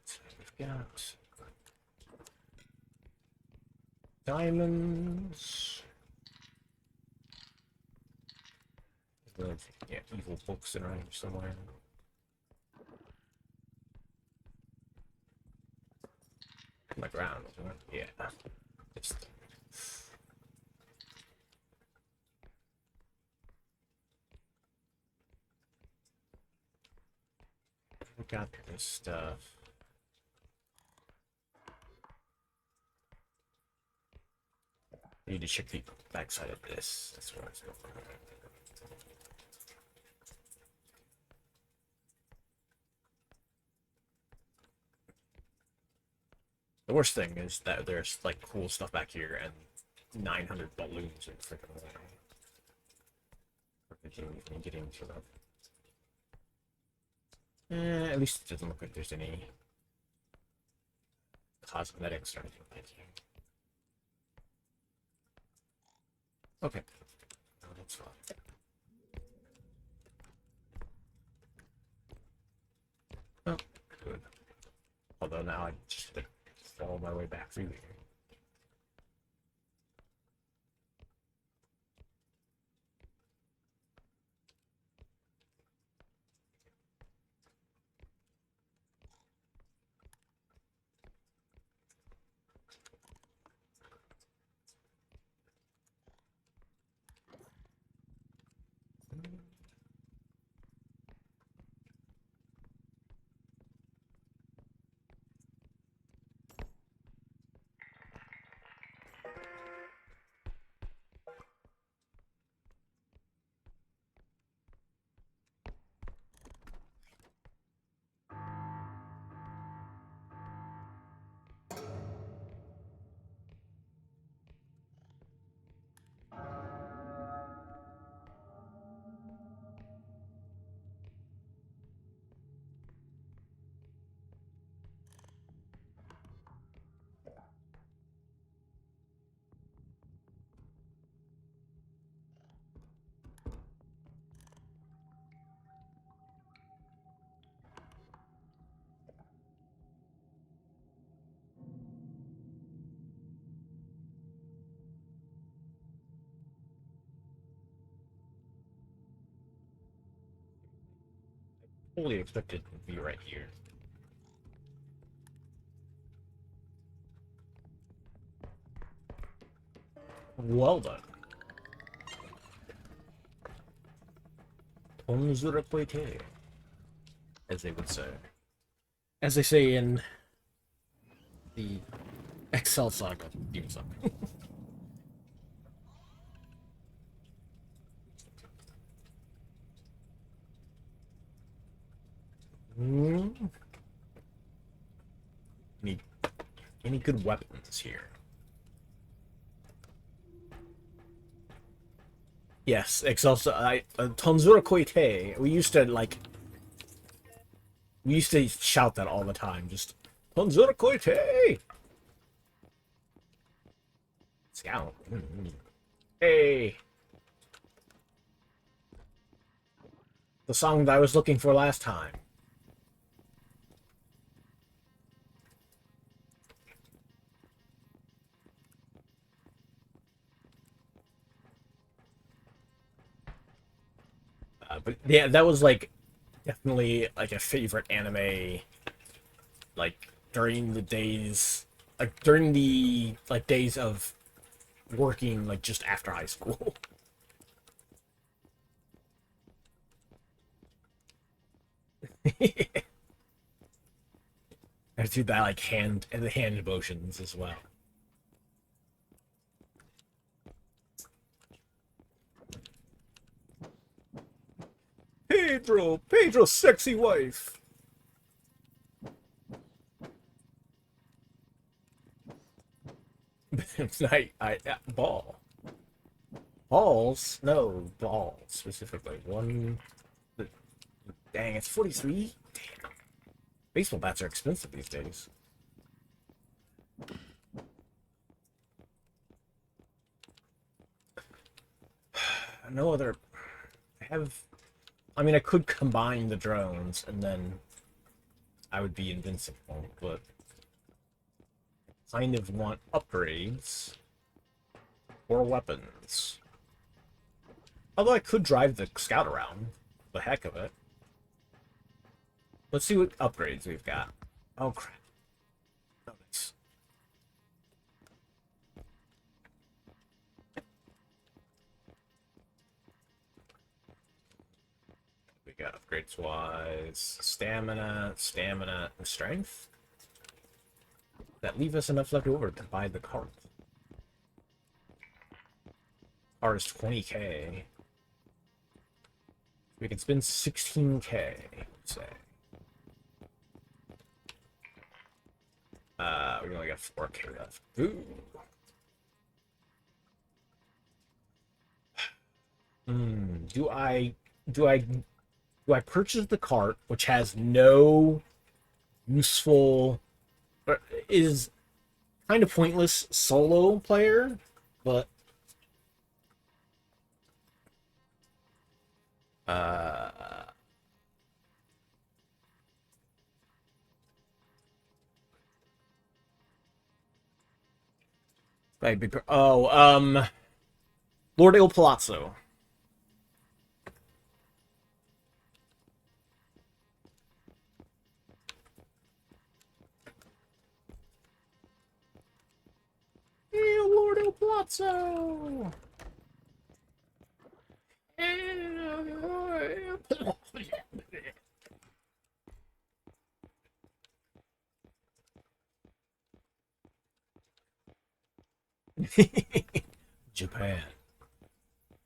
So we've got diamonds. Yeah, evil books around here somewhere. My ground, isn't it? Yeah. It's we got this stuff. I need to check the backside of this. That's what I was going for. The worst thing is that there's like cool stuff back here and 900 balloons in freaking way. Getting to them. At least it doesn't look like there's any cosmetics or anything like here. Okay. No, that's fine. Oh, good. Although now I just have to follow my way back through here. Fully expected to be right here. Well done. Bonjour, repoite, as they would say. As they say in the Excel saga theme song. Need Any good weapons here? Yes, Excelsa. Tonzura Koite. We used to shout that all the time. Just Tonzura Koite. Scout. Hey. The song that I was looking for last time. But yeah, that was like definitely like a favorite anime. Like during the days, like during the days of working, like just after high school. I do that like the hand motions as well. Pedro's sexy wife. Ball. Balls? No, balls specifically. One. Dang, it's 43? Damn. Baseball bats are expensive these days. No other. I have. I mean, I could combine the drones and then I would be invincible, but kind of want upgrades or weapons. Although I could drive the scout around, the heck of it. Let's see what upgrades we've got. Oh crap! Oh, nice. We got upgrades wise, stamina, and strength. That leave us enough left over to buy the cart. Cart is 20k. We can spend 16k, say. We only got 4k left. Ooh. Do I purchase the cart, which has no useful, is kind of pointless solo player, but Lord Il Palazzo. Hey, Lord Il Palazzo. Japan.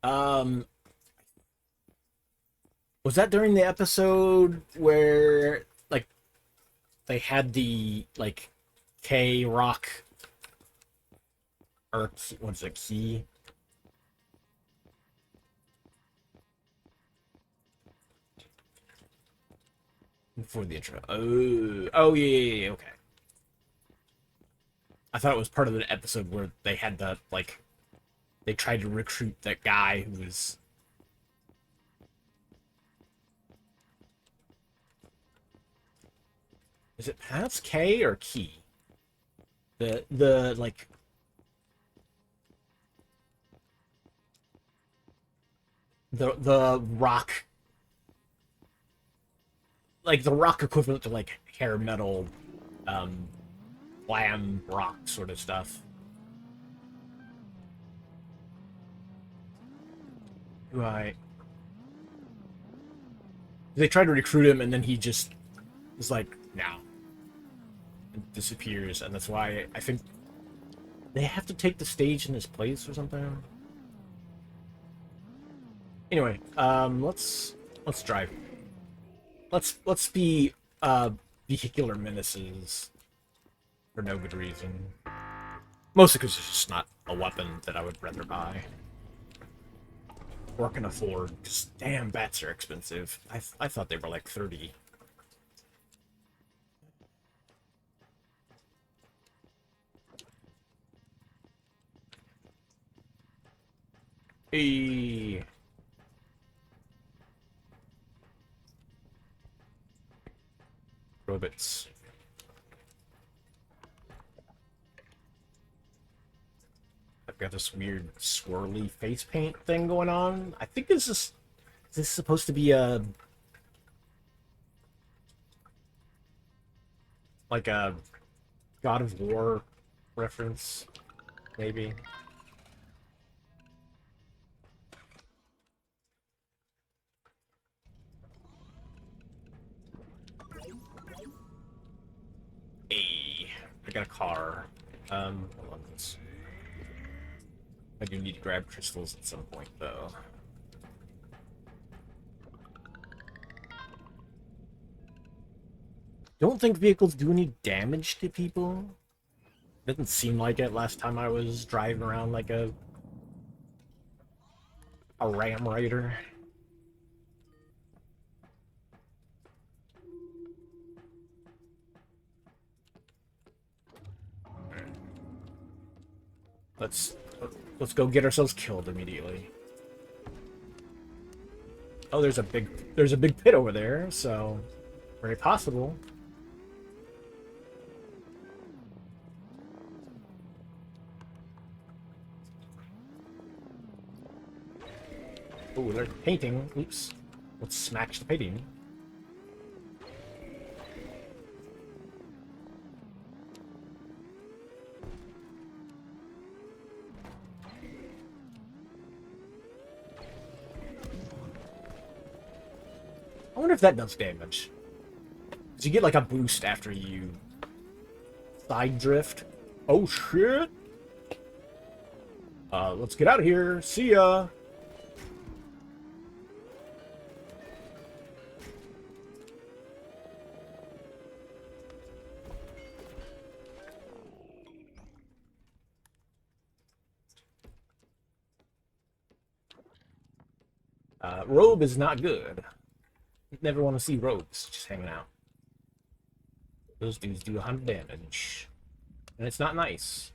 Um, was that during the episode where like they had the like K Rock or what's it, key? Before the intro. Oh yeah, okay. I thought it was part of the episode where they had the like they tried to recruit that guy who was. Is it perhaps K or Key? The like the rock, like the rock equivalent to like hair metal, um, glam rock sort of stuff. Do I? They tried to recruit him, and then he just was like, "No," and disappears, and that's why I think they have to take the stage in his place or something. Anyway, let's drive. Let's be vehicular menaces for no good reason. Mostly because it's just not a weapon that I would rather buy. Or can afford, because damn, bats are expensive. I thought they were like 30. Hey. Robots. I've got this weird swirly face paint thing going on. I think is this supposed to be a like a God of War reference, maybe? Hey, I got a car. Hold on, I do need to grab crystals at some point, though. Don't think vehicles do any damage to people. Doesn't seem like it last time I was driving around like a Ram Raider. Let's let's go get ourselves killed immediately. Oh, there's a big pit over there, so very possible. Oh, they're painting. Oops. Let's smash the painting. I wonder if that does damage. Because you get like a boost after you side drift. Oh shit! Let's get out of here. See ya! Robe is not good. Never want to see robes just hanging out. Those dudes do 100 damage. And it's not nice.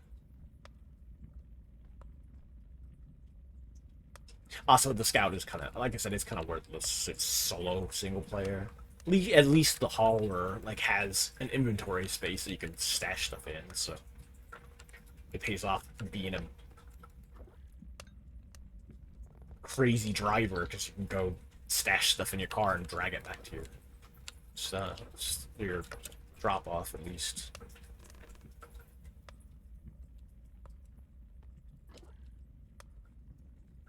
Also, the scout is kind of, like I said, it's kind of worthless. It's solo, single player. At least the hauler like has an inventory space that you can stash stuff in, so it pays off being a crazy driver because you can go stash stuff in your car and drag it back to your drop off at least.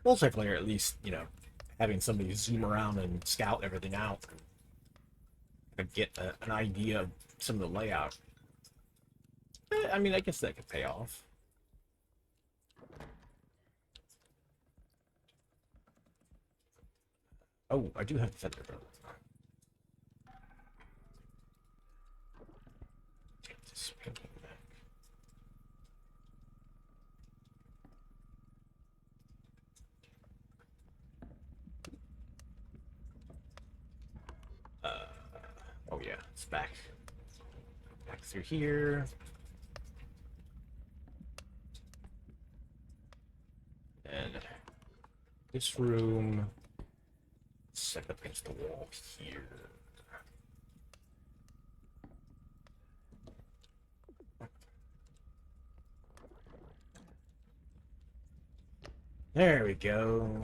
Multiplayer, at least, you know, having somebody zoom around and scout everything out and get an idea of some of the layout. I mean, I guess that could pay off. Oh, I do have the feather though. Take this painting back. Oh yeah, it's back through here. And this room set up against the wall here. There we go.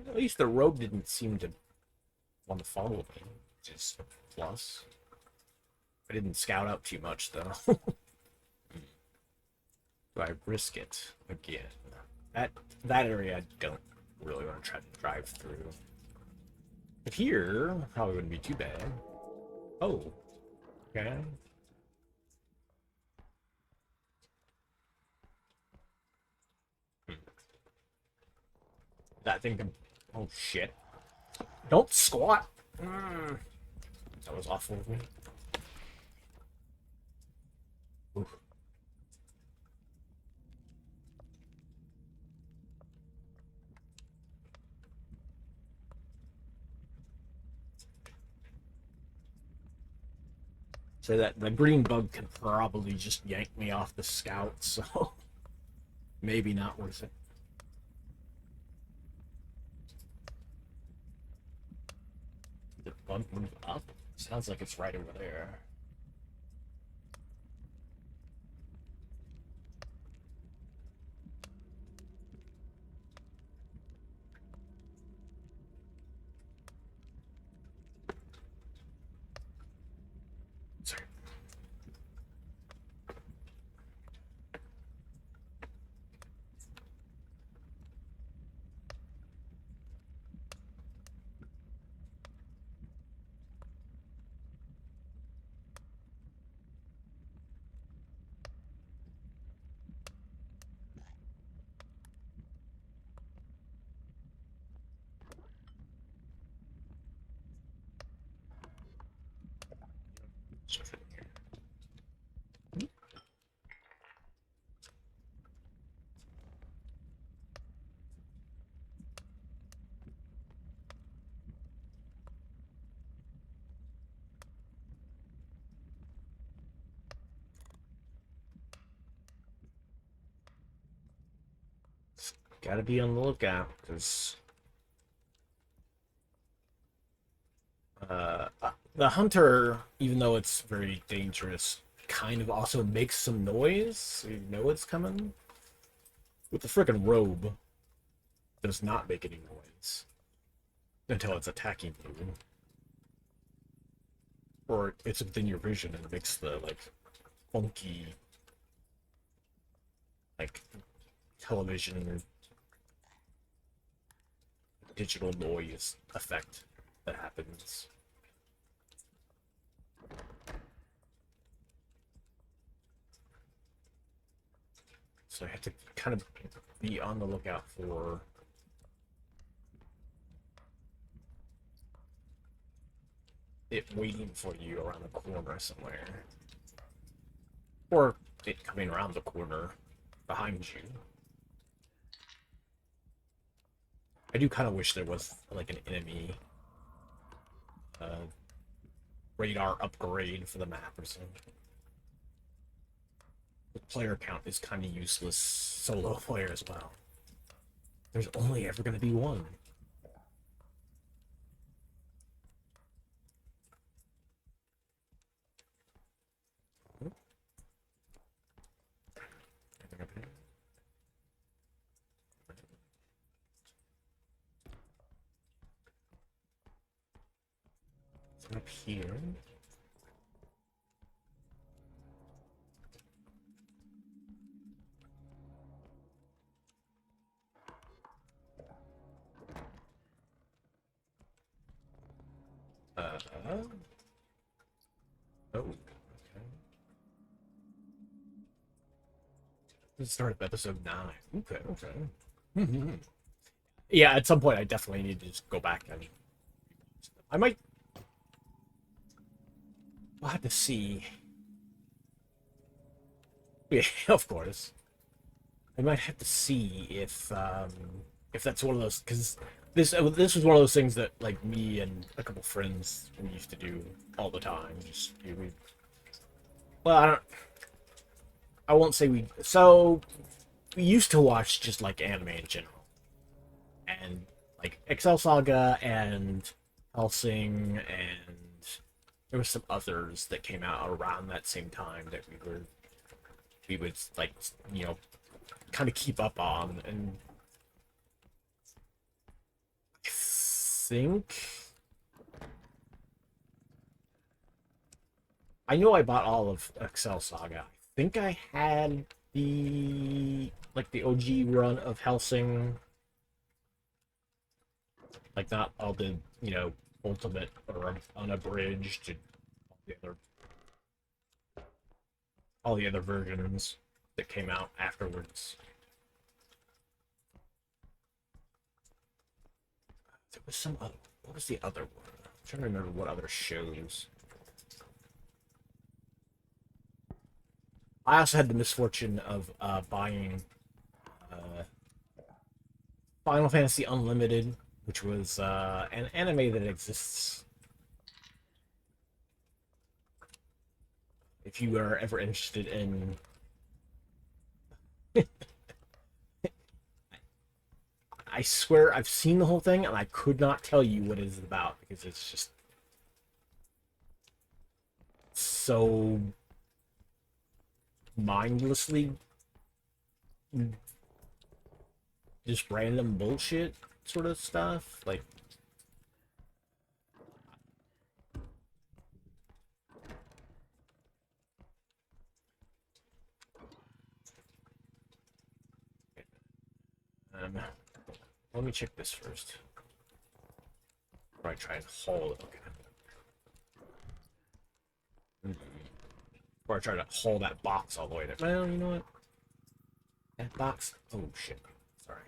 At least the robe didn't seem to want to follow me, which is a plus. I didn't scout out too much, though. Do I risk it again? That area I don't really want to try to drive through. But here, probably wouldn't be too bad. Oh, okay. That thing can... Oh, shit. Don't squat! That was awful of me. Oof. So that the green bug can probably just yank me off the scout, so maybe not worth it. Did the bug move up? Sounds like it's right over there. Sorry. Gotta be on the lookout, because the hunter, even though it's very dangerous, kind of also makes some noise, so you know it's coming. With the frickin' robe, does not make any noise until it's attacking you, or it's within your vision and makes the like funky like television digital noise effect that happens. So I have to kind of be on the lookout for it waiting for you around the corner somewhere. Or it coming around the corner behind you. I do kind of wish there was like an enemy radar upgrade for the map or something. The player count is kind of useless solo player as well. There's only ever going to be one. Up here. Oh, okay. Let's start at episode 9. Okay, okay. Yeah, at some point I definitely need to just go back and I might. We'll have to see. Yeah, of course. I might have to see if that's one of those, because this was one of those things that like me and a couple friends we used to do all the time. Just we, well, I won't say we. So we used to watch just like anime in general, and like Excel Saga and Hellsing, and there were some others that came out around that same time that we would like, you know, kind of keep up on. And I think I know I bought all of Excel Saga. I think I had the like the OG run of Hellsing, like not all the, you know, ultimate or unabridged and all the other versions that came out afterwards. There was some other. What was the other one? trying to remember what other shows. I also had the misfortune of buying uh, Final Fantasy Unlimited, which was an anime that exists. If you are ever interested in, I swear I've seen the whole thing and I could not tell you what it is about because it's just so mindlessly just random bullshit sort of stuff. Like, um, let me check this first. Before I try and haul it. Okay. Before I try to haul that box all the way to. Well, you know what? That box. Oh shit. Sorry.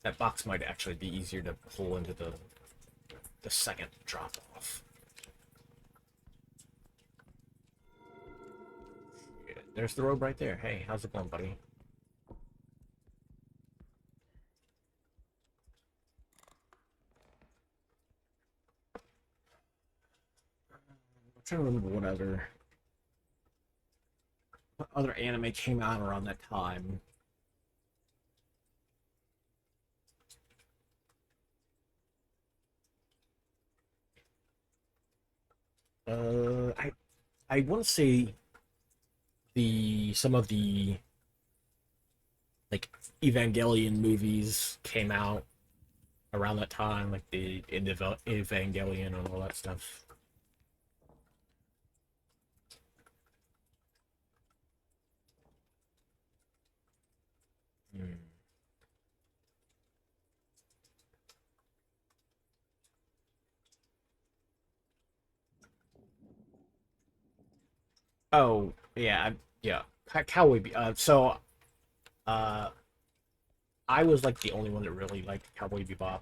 That box might actually be easier to pull into the second drop off. There's the road right there. Hey, how's it going, buddy? I'm trying to remember what other anime came out around that time. I want to say some of the like Evangelion movies came out around that time, like the Evangelion and all that stuff. Hmm. Oh yeah, yeah. Cowboy. Uh, I was like the only one that really liked Cowboy Bebop.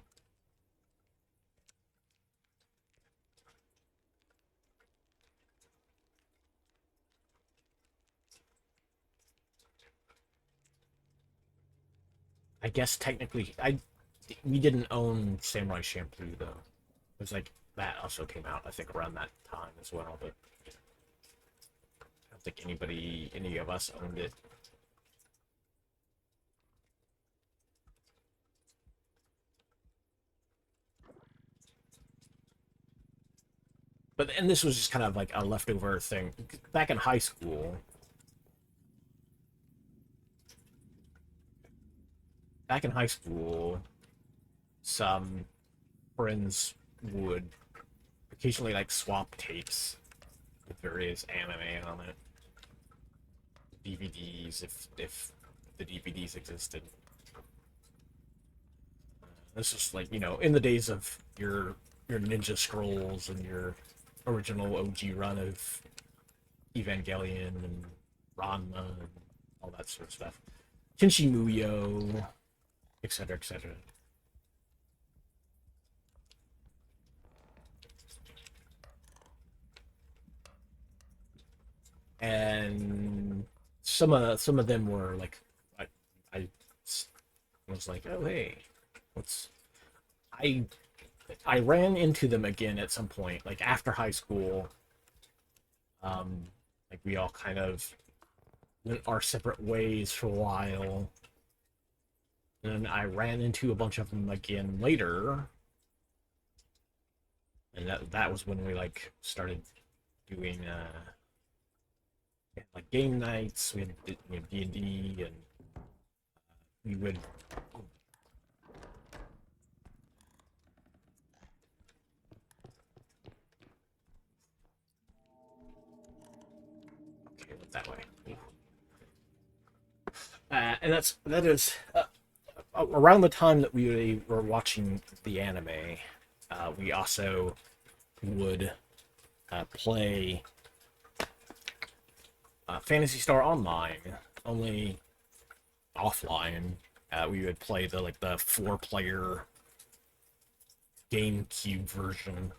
I guess technically, I we didn't own Samurai Champloo though. It was like that also came out, I think, around that time as well. But I don't think any of us owned it. But and this was just kind of like a leftover thing back in high school. Back in high school, some friends would occasionally like swap tapes with various anime on it, DVDs if the DVDs existed. This is like in the days of your Ninja Scrolls and your original OG run of Evangelion and Ranma and all that sort of stuff. Tenchi Muyo, etc., etc. And some of them were like, I was like, oh hey, what's I I ran into them again at some point, like after high school. Um, like we all kind of went our separate ways for a while. And I ran into a bunch of them again later, and that was when we like started doing like game nights. We had D&D, and we would. Okay, look that way. And that is around the time that we were watching the anime. We also would play Fantasy Star Online, only offline. We would play the 4-player GameCube version.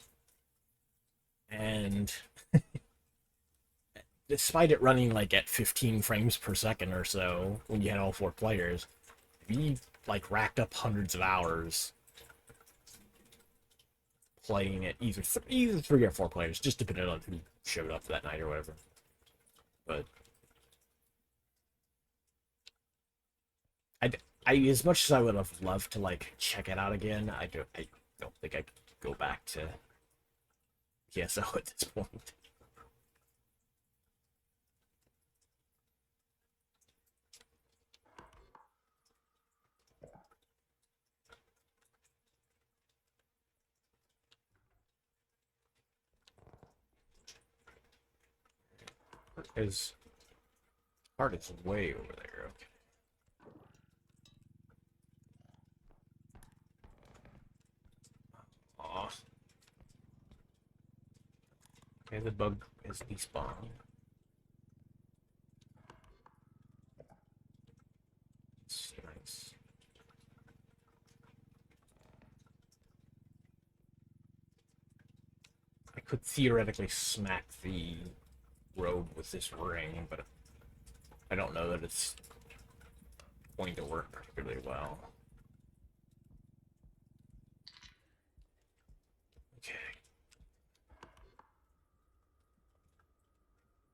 and despite it running like at 15 frames per second or so when you had all four players, we like racked up hundreds of hours playing it, either three or four players, just depending on who showed up that night or whatever. But I, I as much as I would have loved to like check it out again, I don't think I could go back to PSO at this point. His heart is way over there. Okay. Aw. Okay, the bug is despawned. It's nice. I could theoretically smack the robe with this ring, but I don't know that it's going to work particularly well. Okay.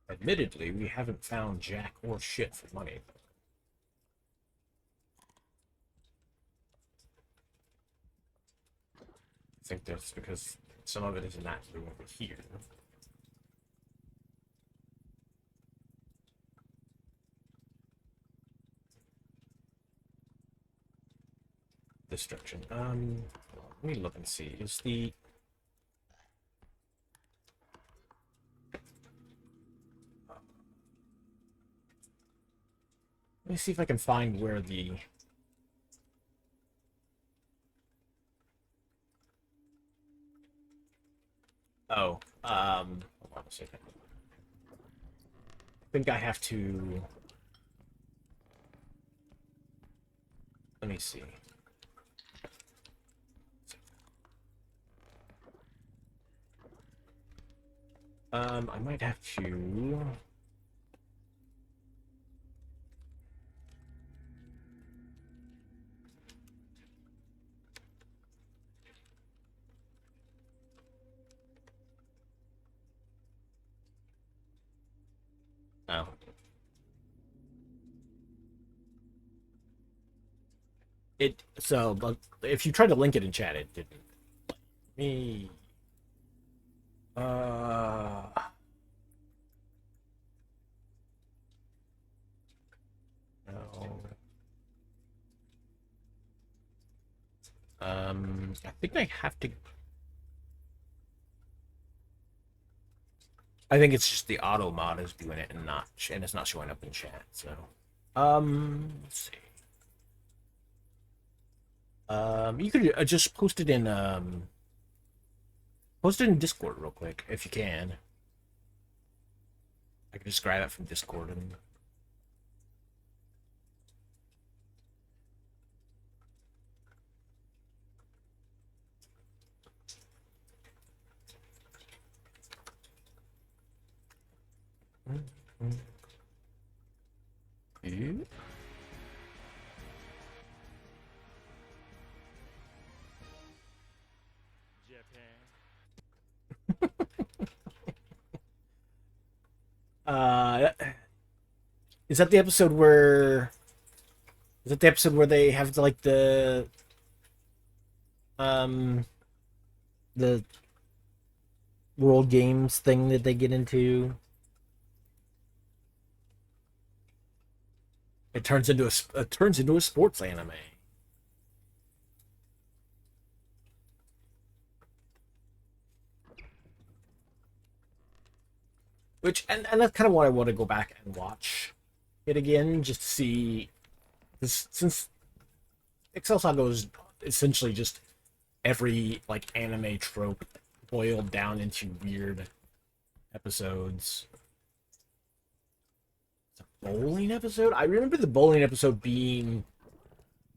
Admittedly, we haven't found jack or shit for money. I think that's because some of it is not over here. Destruction. Let me look and see. Is the let me see if I can find where the hold on a second. I think I have to let me see. I might have to oh. It so but if you try to link it in chat, it didn't. Me. Uh no. I think I have to. I think it's just the auto mod is doing it and it's not showing up in chat. So, let's see. You could just post it in Discord real quick if you can. I can just grab it from Discord and. Mm-hmm. Uh, is that the episode where? Is that the episode where they have like um the World Games thing that they get into? It turns into a sports anime. Which and that's kind of what I want to go back and watch it again, just to see this since Excel Saga is essentially just every like anime trope boiled down into weird episodes. It's a bowling episode? I remember the bowling episode being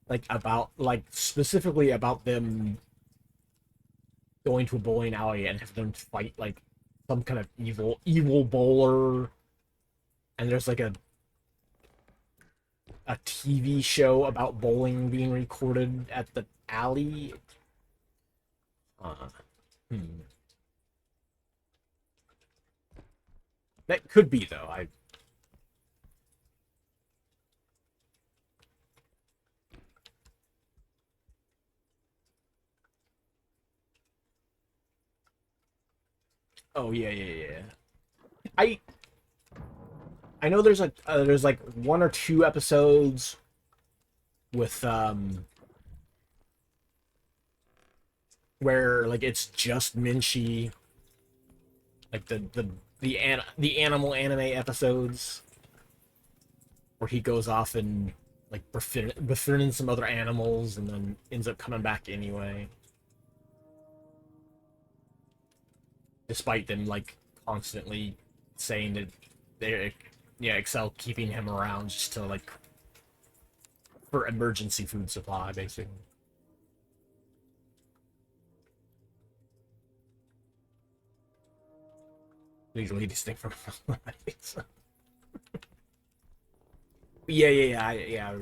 like about like specifically about them going to a bowling alley and have them fight like some kind of evil bowler, and there's like a TV show about bowling being recorded at the alley. Uh, hmm. That could be though. I Oh yeah. I I know there's like one or two episodes with where like it's just Minchi, like the animal anime episodes where he goes off and like befriending some other animals and then ends up coming back anyway, despite them like constantly saying that they yeah Excel keeping him around just to like for emergency food supply basically. Legally distinct from yeah.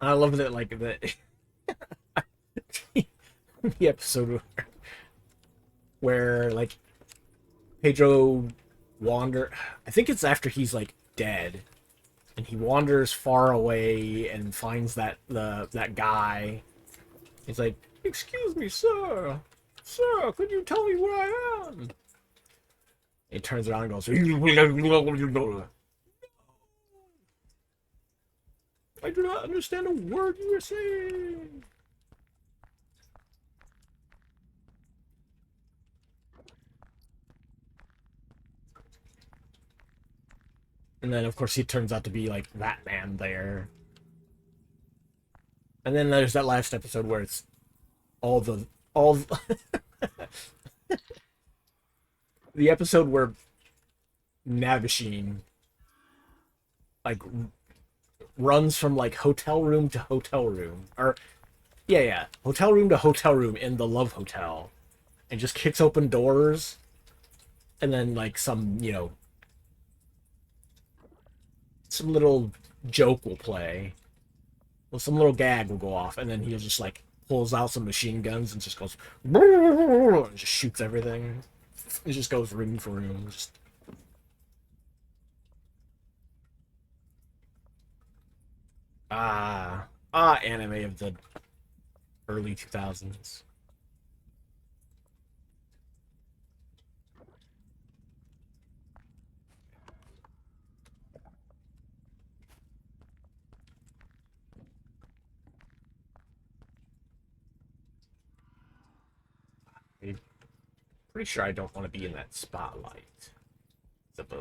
I love that like the the episode where like Pedro wander. I think it's after he's like dead, and he wanders far away and finds that guy. He's like, "Excuse me, sir, sir, could you tell me where I am?" He turns around and goes, "I do not understand a word you are saying." And then, of course, he turns out to be like that man there. And then there's that last episode where it's all the episode where Navashine like runs from like hotel room to hotel room, or yeah, hotel room to hotel room in the Love Hotel, and just kicks open doors, and then like some little joke will play, well, some little gag will go off, and then he'll just like pulls out some machine guns and just goes and just shoots everything. It just goes room for room. Just anime of the early 2000s. I'm pretty sure I don't want to be in that spotlight. It's a bug.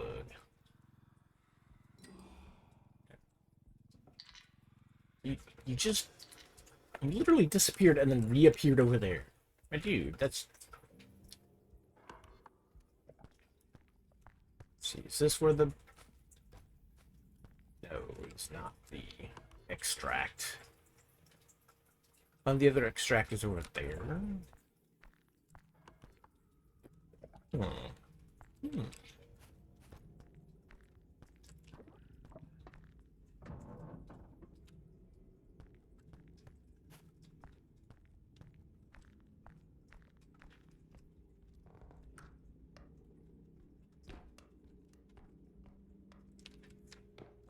You, you just you literally disappeared and then reappeared over there. My dude, that's. Let's see, is this where the. No, it's not the extract. The other extract is over there. Hmm. Hmm.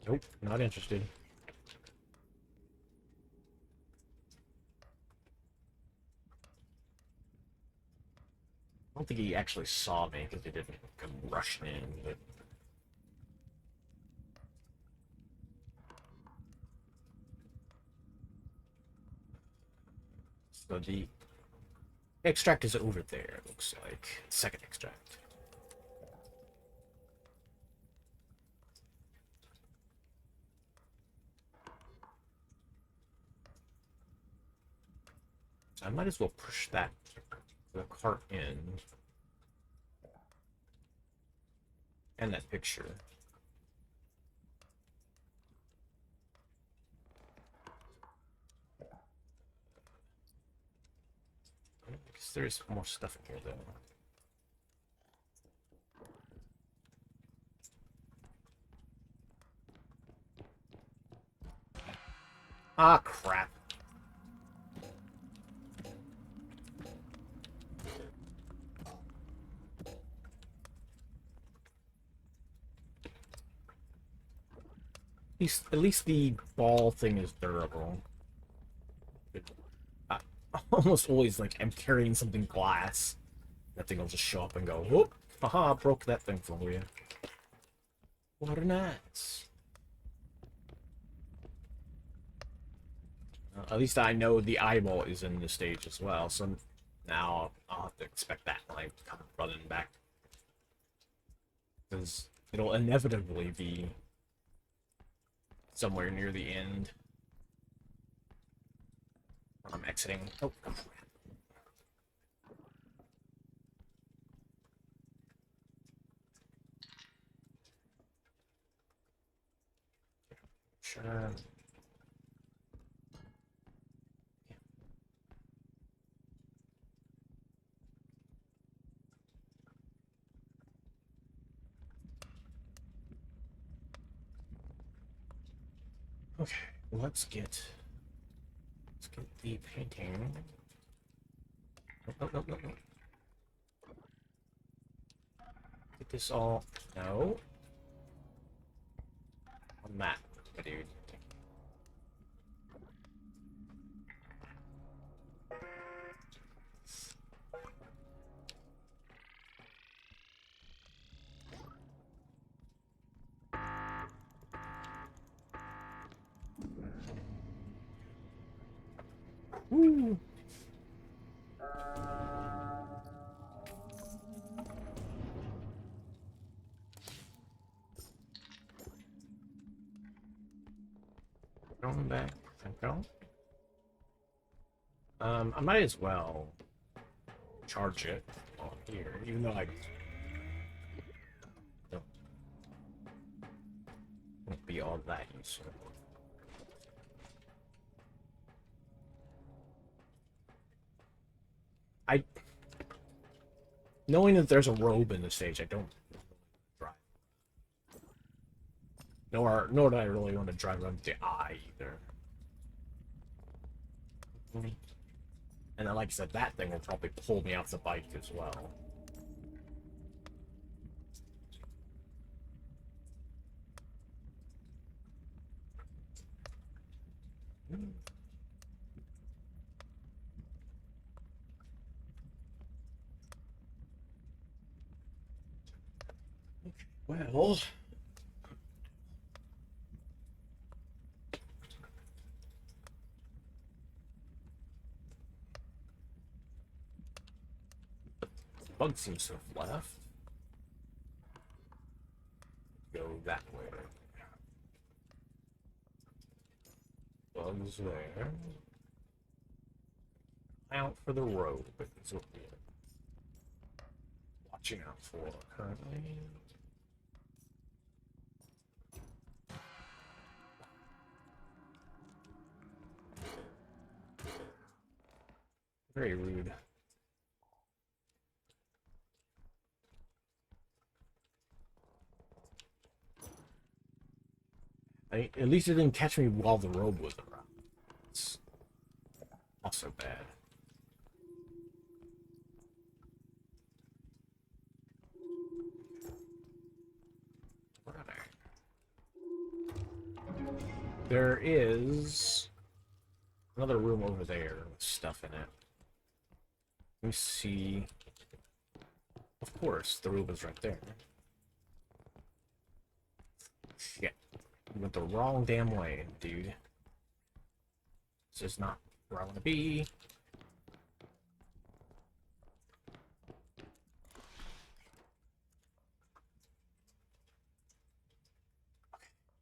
Nope, not interested. I don't think he actually saw me because he didn't come rushing in. But... So the extract is over there, it looks like. Second extract. So I might as well push the cart in. And that picture. There's more stuff in here, though. Ah, crap. At least the ball thing is durable. I almost always, like, I'm carrying something glass. That thing will just show up and go, whoop, haha, broke that thing for you. What a nuts. At least I know the eyeball is in the stage as well, so now I'll have to expect that when I come running back. Because it'll inevitably be somewhere near the end. I'm exiting. Oh, crap. Sure. Okay, let's get the painting. No. Get this all. No. On that, my dude. Woo. Going back. Go. I might as well charge it on here, even though I don't won't be all that useful. Knowing that there's a robe in the stage, I don't drive. Nor do I really want to drive around the eye either. And then, like I said, that thing will probably pull me off the bike as well. Well, the bug seems to have left. Go that way. Bugs there. Out for the road, but it's what we're watching out for currently. Very rude. At least it didn't catch me while the robe was around. It's also bad. Where are they? There is another room over there with stuff in it. Let me see. Of course, the room is right there. Shit. You went the wrong damn way, dude. This is not where I want to be.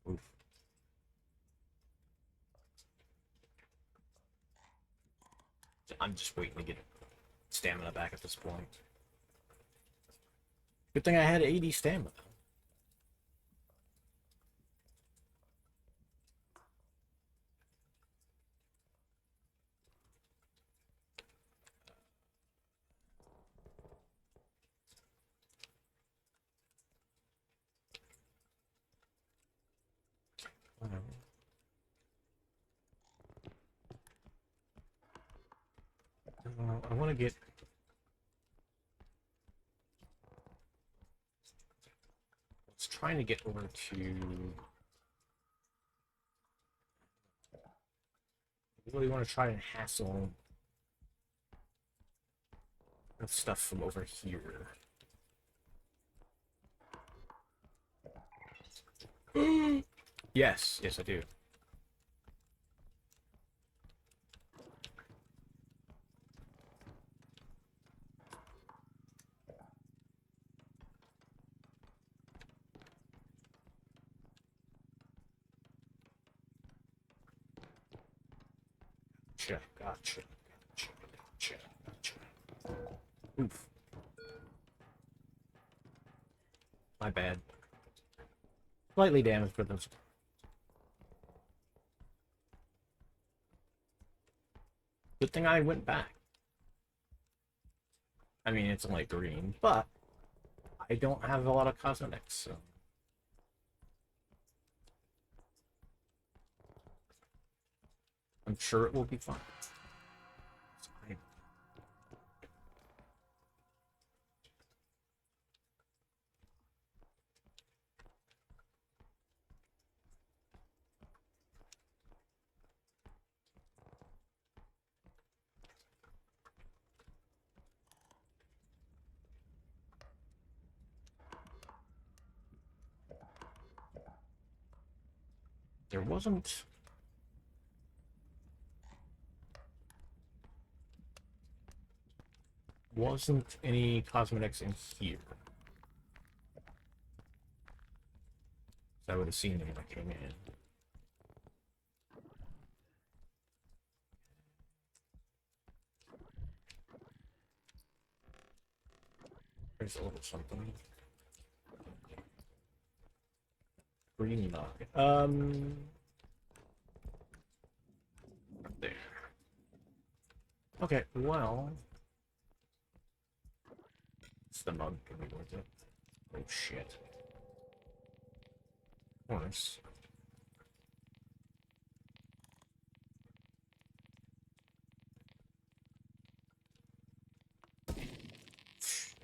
Oof. I'm just waiting to get stamina back at this point. Good thing I had 80 stamina. I want to get... Let's try to get over to... I really want to try and hassle with stuff from over here. Yes, I do. Gotcha. Oof. My bad. Slightly damaged, but that's... Good thing I went back. I mean, it's only green, but I don't have a lot of cosmetics, so... I'm sure it will be fine. There wasn't any cosmetics in here. I would have seen them when I came in. There's a little something. Green nugget. There. Okay, well... It's the mug, can be worth it. Oh shit. Horse.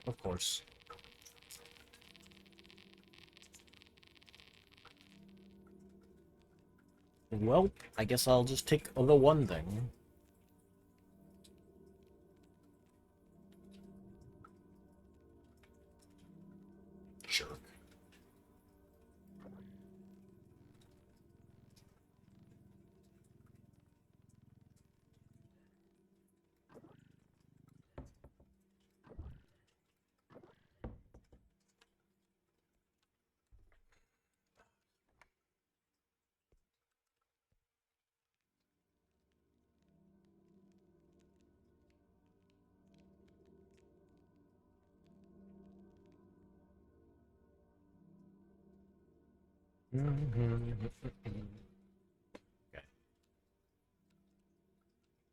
Of course. Well, I guess I'll just take the one thing. Jerk. Okay.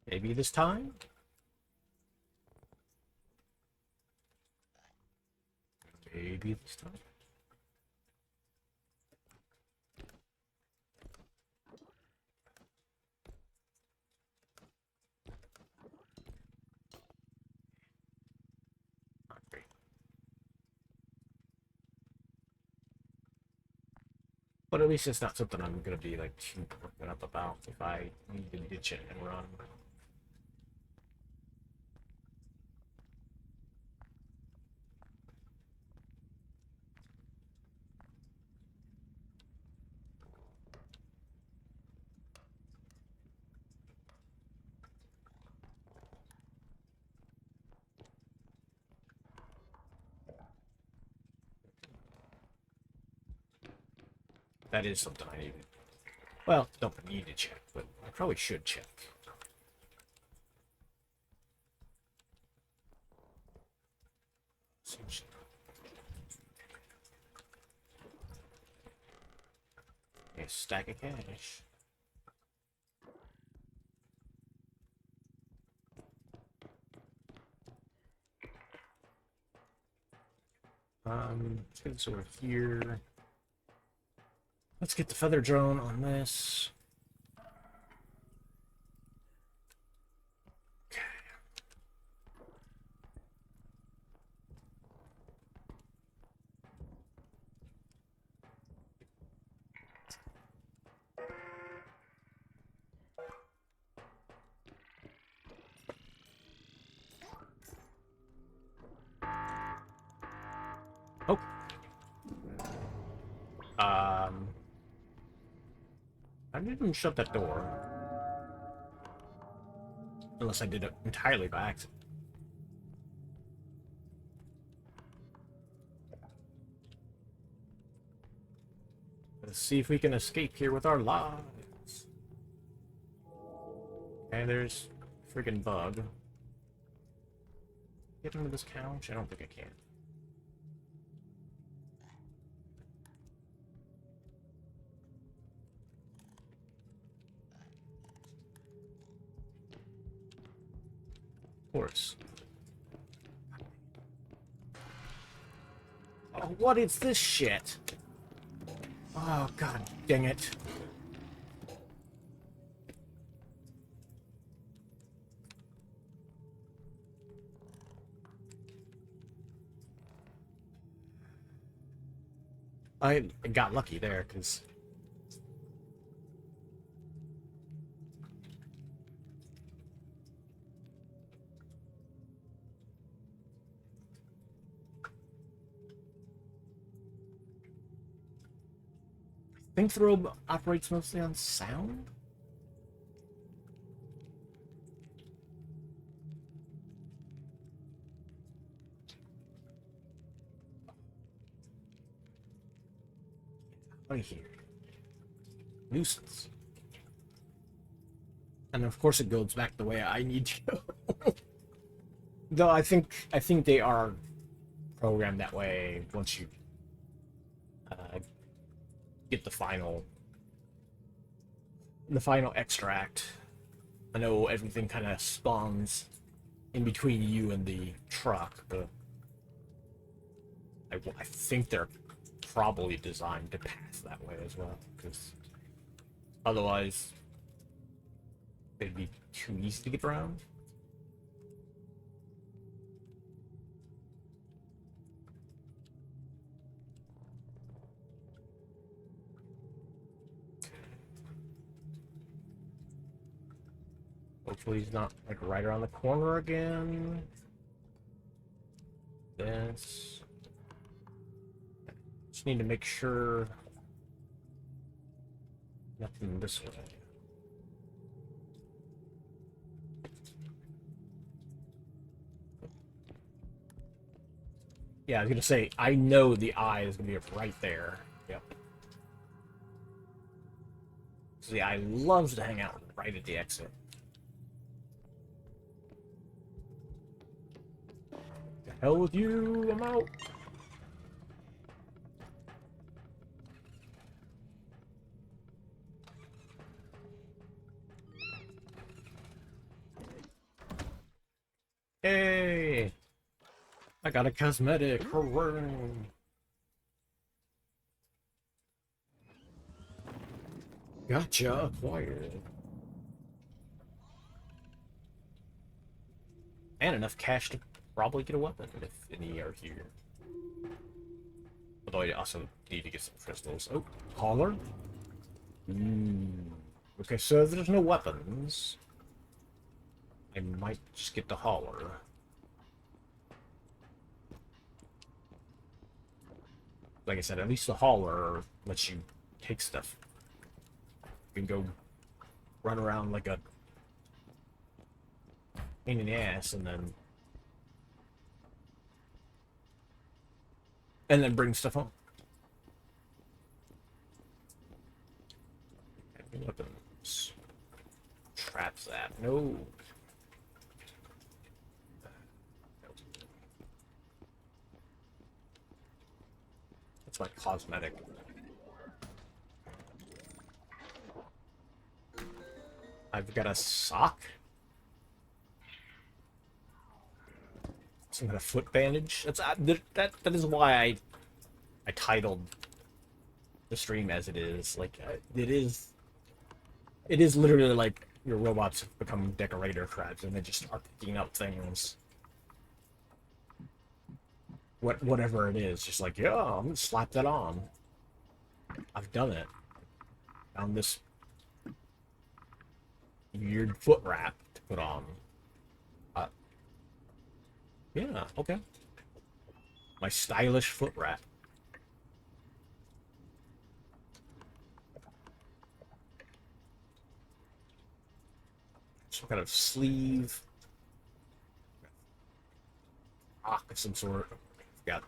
Maybe this time? Maybe this time? Not great. But at least it's not something I'm gonna be like too working up about if I need to ditch it and run. That is something I need. Well, don't need to check, but I probably should check. A stack of cash. Let's get this over here. Let's get the feather drone on this. Okay. Oh. I didn't shut that door. Unless I did it entirely by accident. Let's see if we can escape here with our lives. Okay, there's a freaking bug. Get under this couch? I don't think I can. Of course. Oh, what is this shit? Oh, god dang it. I got lucky there, because... I think the robe operates mostly on sound? Right here. Nuisance. And of course it goes back the way I need to. Though I think they are programmed that way once you get the final extract. I know everything kind of spawns in between you and the truck, but I think they're probably designed to pass that way as well, because otherwise it'd be too easy to get around. Hopefully he's not like right around the corner again. This. Just need to make sure nothing this way. Yeah, I was gonna say, I know the eye is gonna be right there. Yep. So the eye loves to hang out right at the exit. The hell with you, I'm out. Hey! I got a cosmetic. Hooray! Gotcha acquired. And enough cash to probably get a weapon if any are here. Although I also need to get some crystals. Oh, hauler? Okay, so there's no weapons. I might just get the hauler. Like I said, at least the hauler lets you take stuff. You can go run around like a pain in the ass and then bring stuff home. Weapons. Traps that. No. That's my cosmetic. I've got a sock. Some kind of foot bandage. That's that is why I titled the stream as it is. Like it is literally like your robots have become decorator crabs and they just start picking up things. Whatever it is, just like, yeah, I'm gonna slap that on. I've done it. Found this weird foot wrap to put on. Yeah, okay. My stylish foot wrap. Some kind of sleeve. Rock of some sort. Got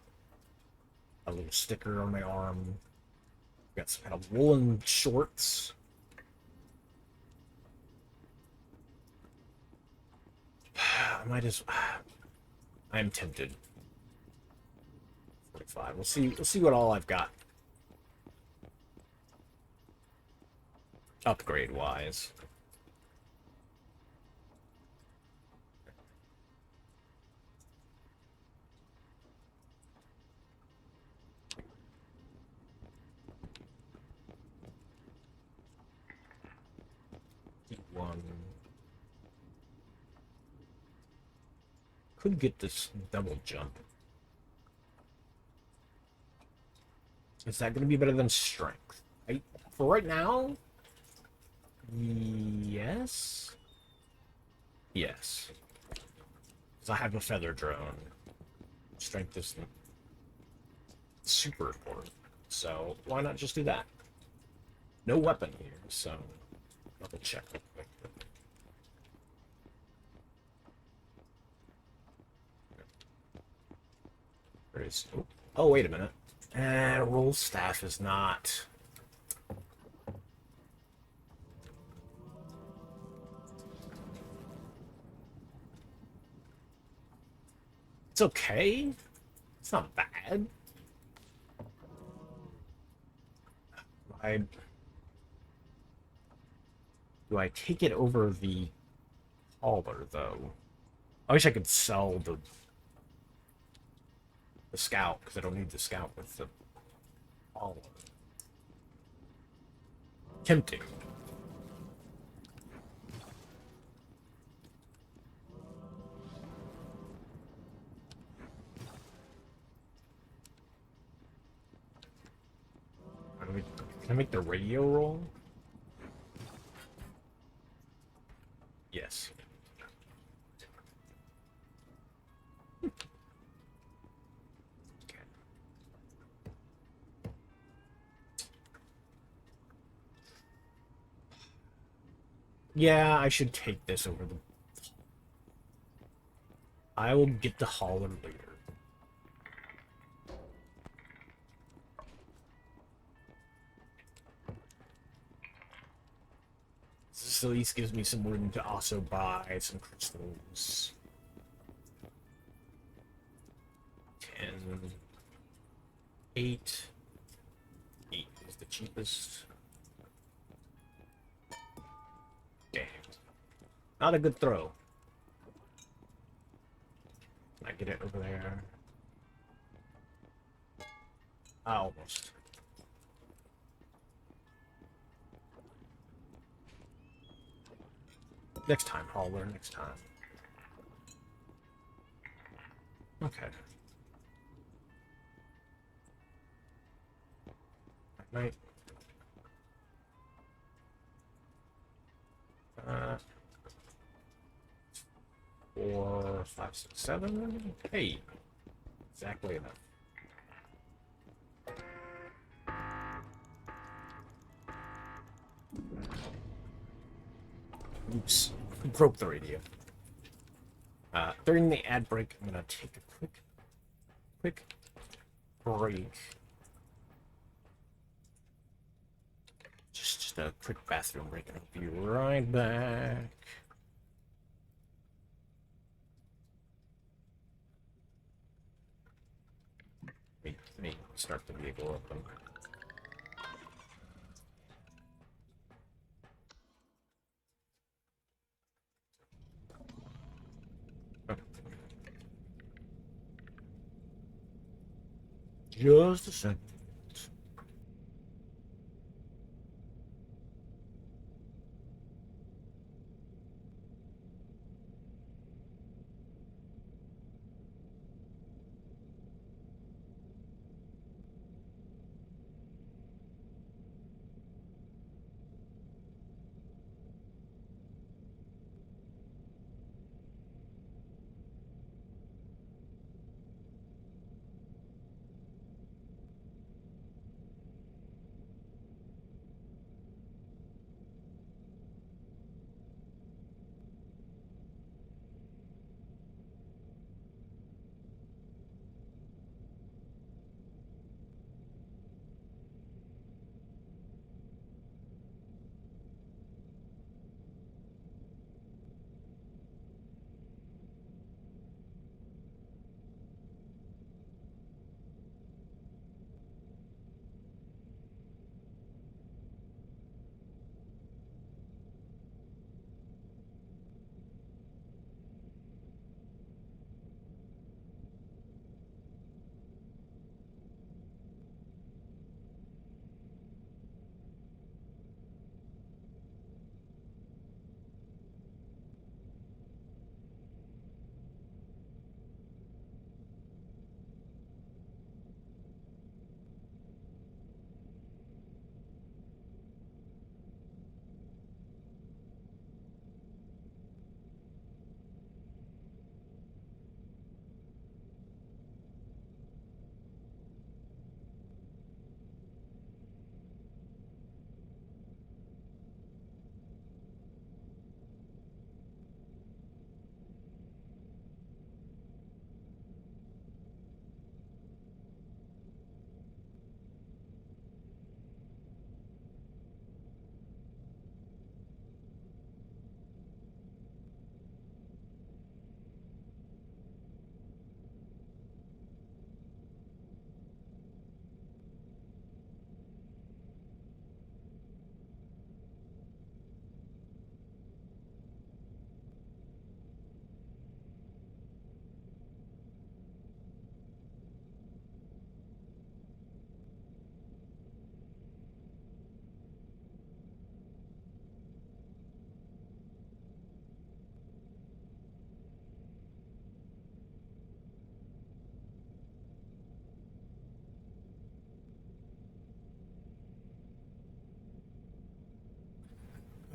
a little sticker on my arm. Got some kind of woolen shorts. I might as. I am tempted. 45. We'll see. We'll see what all I've got. Upgrade wise. One. Could get this double jump. Is that going to be better than strength? For right now, yes. Yes. Because I have a feather drone. Strength is super important. So why not just do that? No weapon here, so double check real quick. There is. Oh, wait a minute. Roll staff is not. It's okay. It's not bad. Do I take it over the hauler, though? I wish I could sell the scout, because I don't need the scout with the hauler. Tempting. Can I make the radio roll? Yes. Yeah, I should take this over the... I will get the hauler later. This at least gives me some room to also buy some crystals. 10. 8. 8 is the cheapest. Damn. Not a good throw. Can I get it over there? Almost. Next time, hauler, next time. Okay. Night. 4, 5, 6, 7. Hey, exactly enough. Oops, broke the radio. During the ad break, I'm gonna take a quick break. Just a quick bathroom break, and I'll be right back. Let me start the vehicle open. Just a second.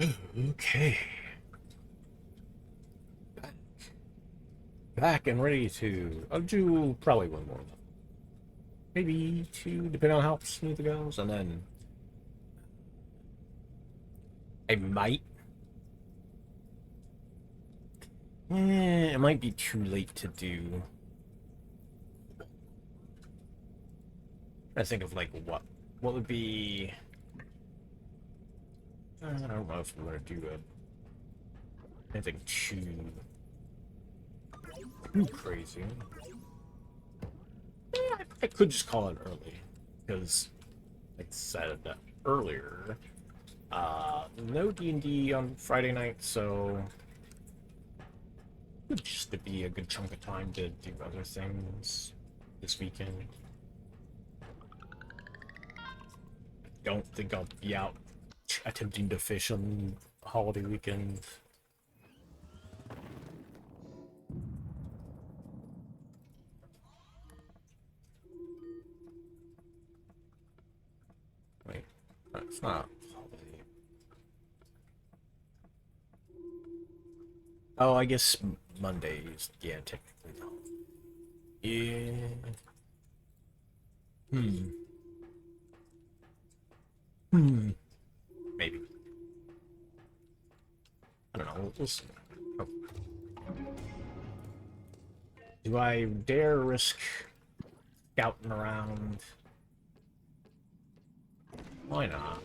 Okay. Back and ready to. I'll do probably one more. Maybe two, depending on how smooth it goes, and then I might. It might be too late to do. I think of like what would be. I don't know if we're gonna do anything too crazy. I could just call it early because, like I said earlier, no D&D on Friday night, so it would just be a good chunk of time to do other things this weekend. Don't think I'll be out attempting to fish on holiday weekend. Wait, that's not holiday. Oh, I guess Mondays. Yeah, technically no. Yeah. Hmm. Hmm. Maybe. I don't know. We'll see. Oh. Do I dare risk scouting around? Why not?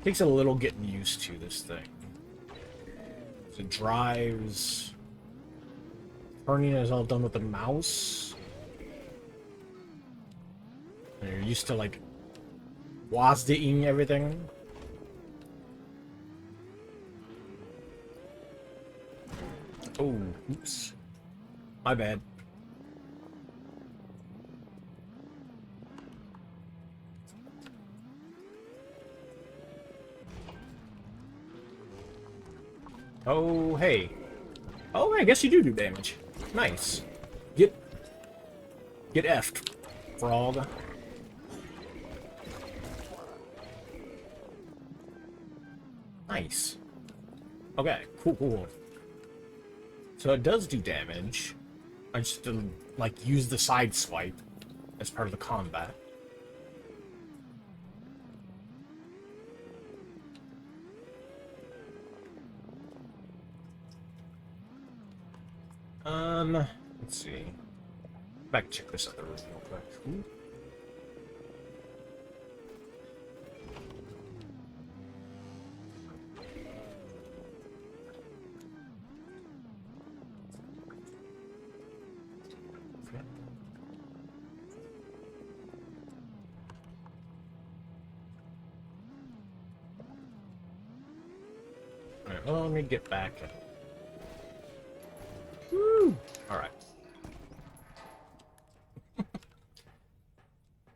Takes a little getting used to this thing. So it drives. Turning is all done with the mouse. And you're used to like WASD-ing everything. Oh, oops. My bad. Oh, hey. Oh, I guess you do damage. Nice. Get effed, frog. Nice. Okay, cool. So it does do damage. I just didn't, like, use the side swipe as part of the combat. Let's see. Back check this other room real quick. Ooh. Alright, well, let me get back. Woo! Alright.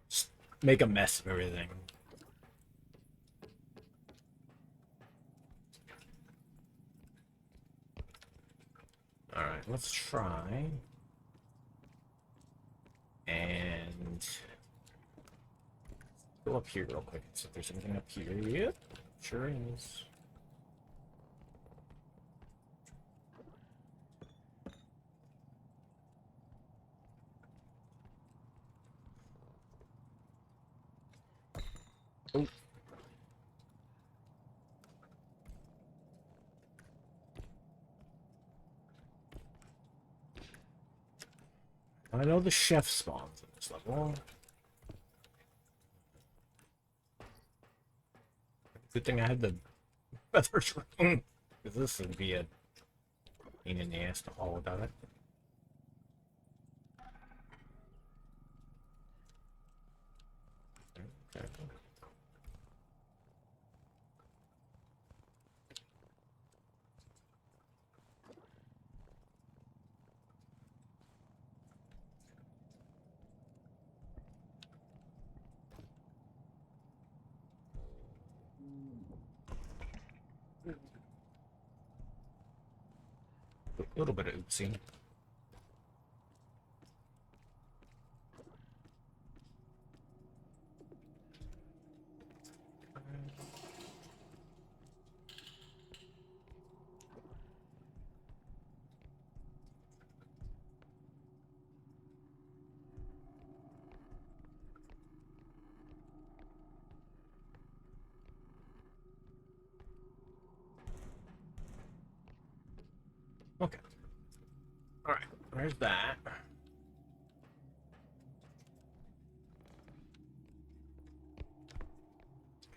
Just make a mess of everything. Alright, let's try. And go up here real quick. See if there's anything up here. Yep, sure is. Oh. I know the chef spawns in this level. Good thing I had the feathers room, because this would be a pain in the ass to haul about it. Okay. A little bit of oopsie. Okay. Alright, there's that.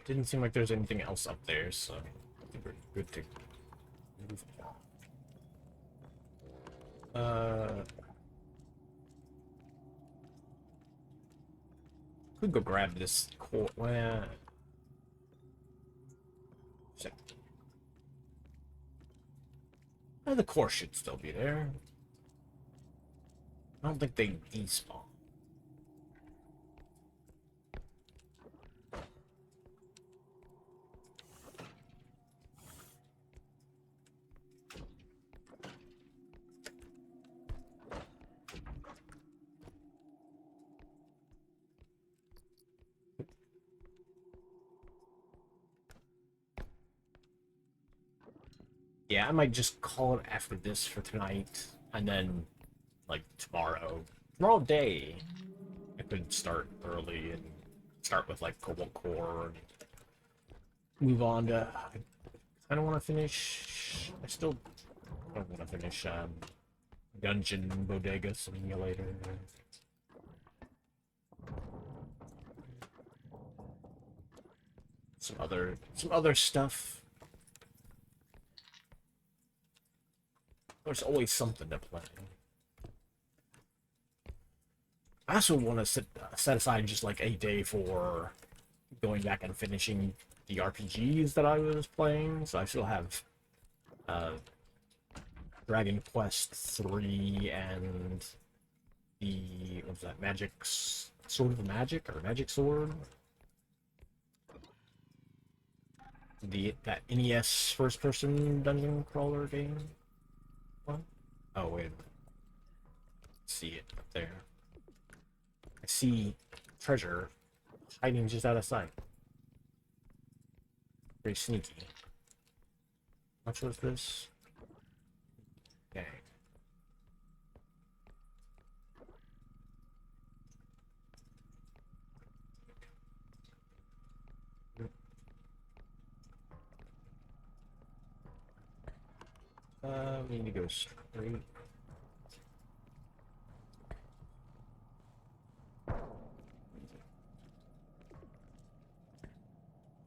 Didn't seem like there's anything else up there, so I think we're good to move on. Could go grab this core. Well, the core should still be there. I don't think they despawn. Yeah, I might just call it after this for tonight, and then, like, tomorrow day, I could start early and start with, like, Cobalt Core and move on to... I don't want to finish... I still don't want to finish, Dungeon Bodega Simulator. Some other stuff. There's always something to play. I also want to set aside just like a day for going back and finishing the RPGs that I was playing. So I still have Dragon Quest 3 and the what was that, Sword of the Magic or Magic Sword? That NES first person dungeon crawler game. What? Oh wait. See it up there. I see treasure hiding just out of sight. Very sneaky. How much was this? Dang. We need to go straight.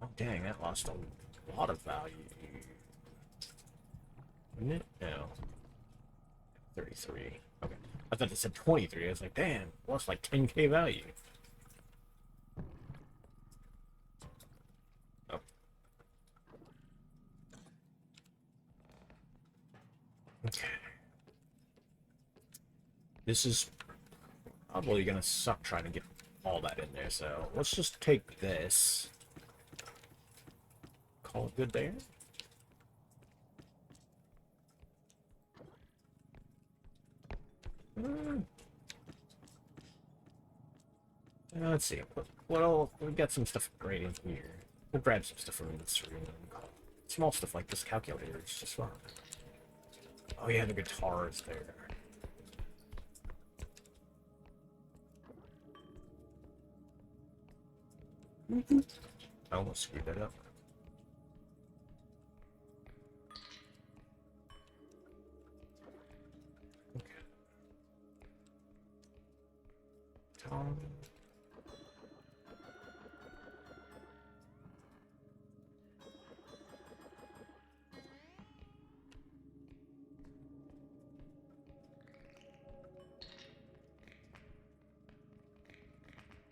Oh, dang, that lost a lot of value. Didn't it? No. 33. Okay. I thought it said 23. I was like, damn, lost like 10k value. Oh. Okay. This is probably gonna suck trying to get all that in there, so let's just take this. Call it good there. Let's see. What all? We got some stuff right in here. We'll grab some stuff from this room. Small stuff like this calculator is just fun. Oh yeah, the guitar is there. I almost screwed that up. Okay. Tom.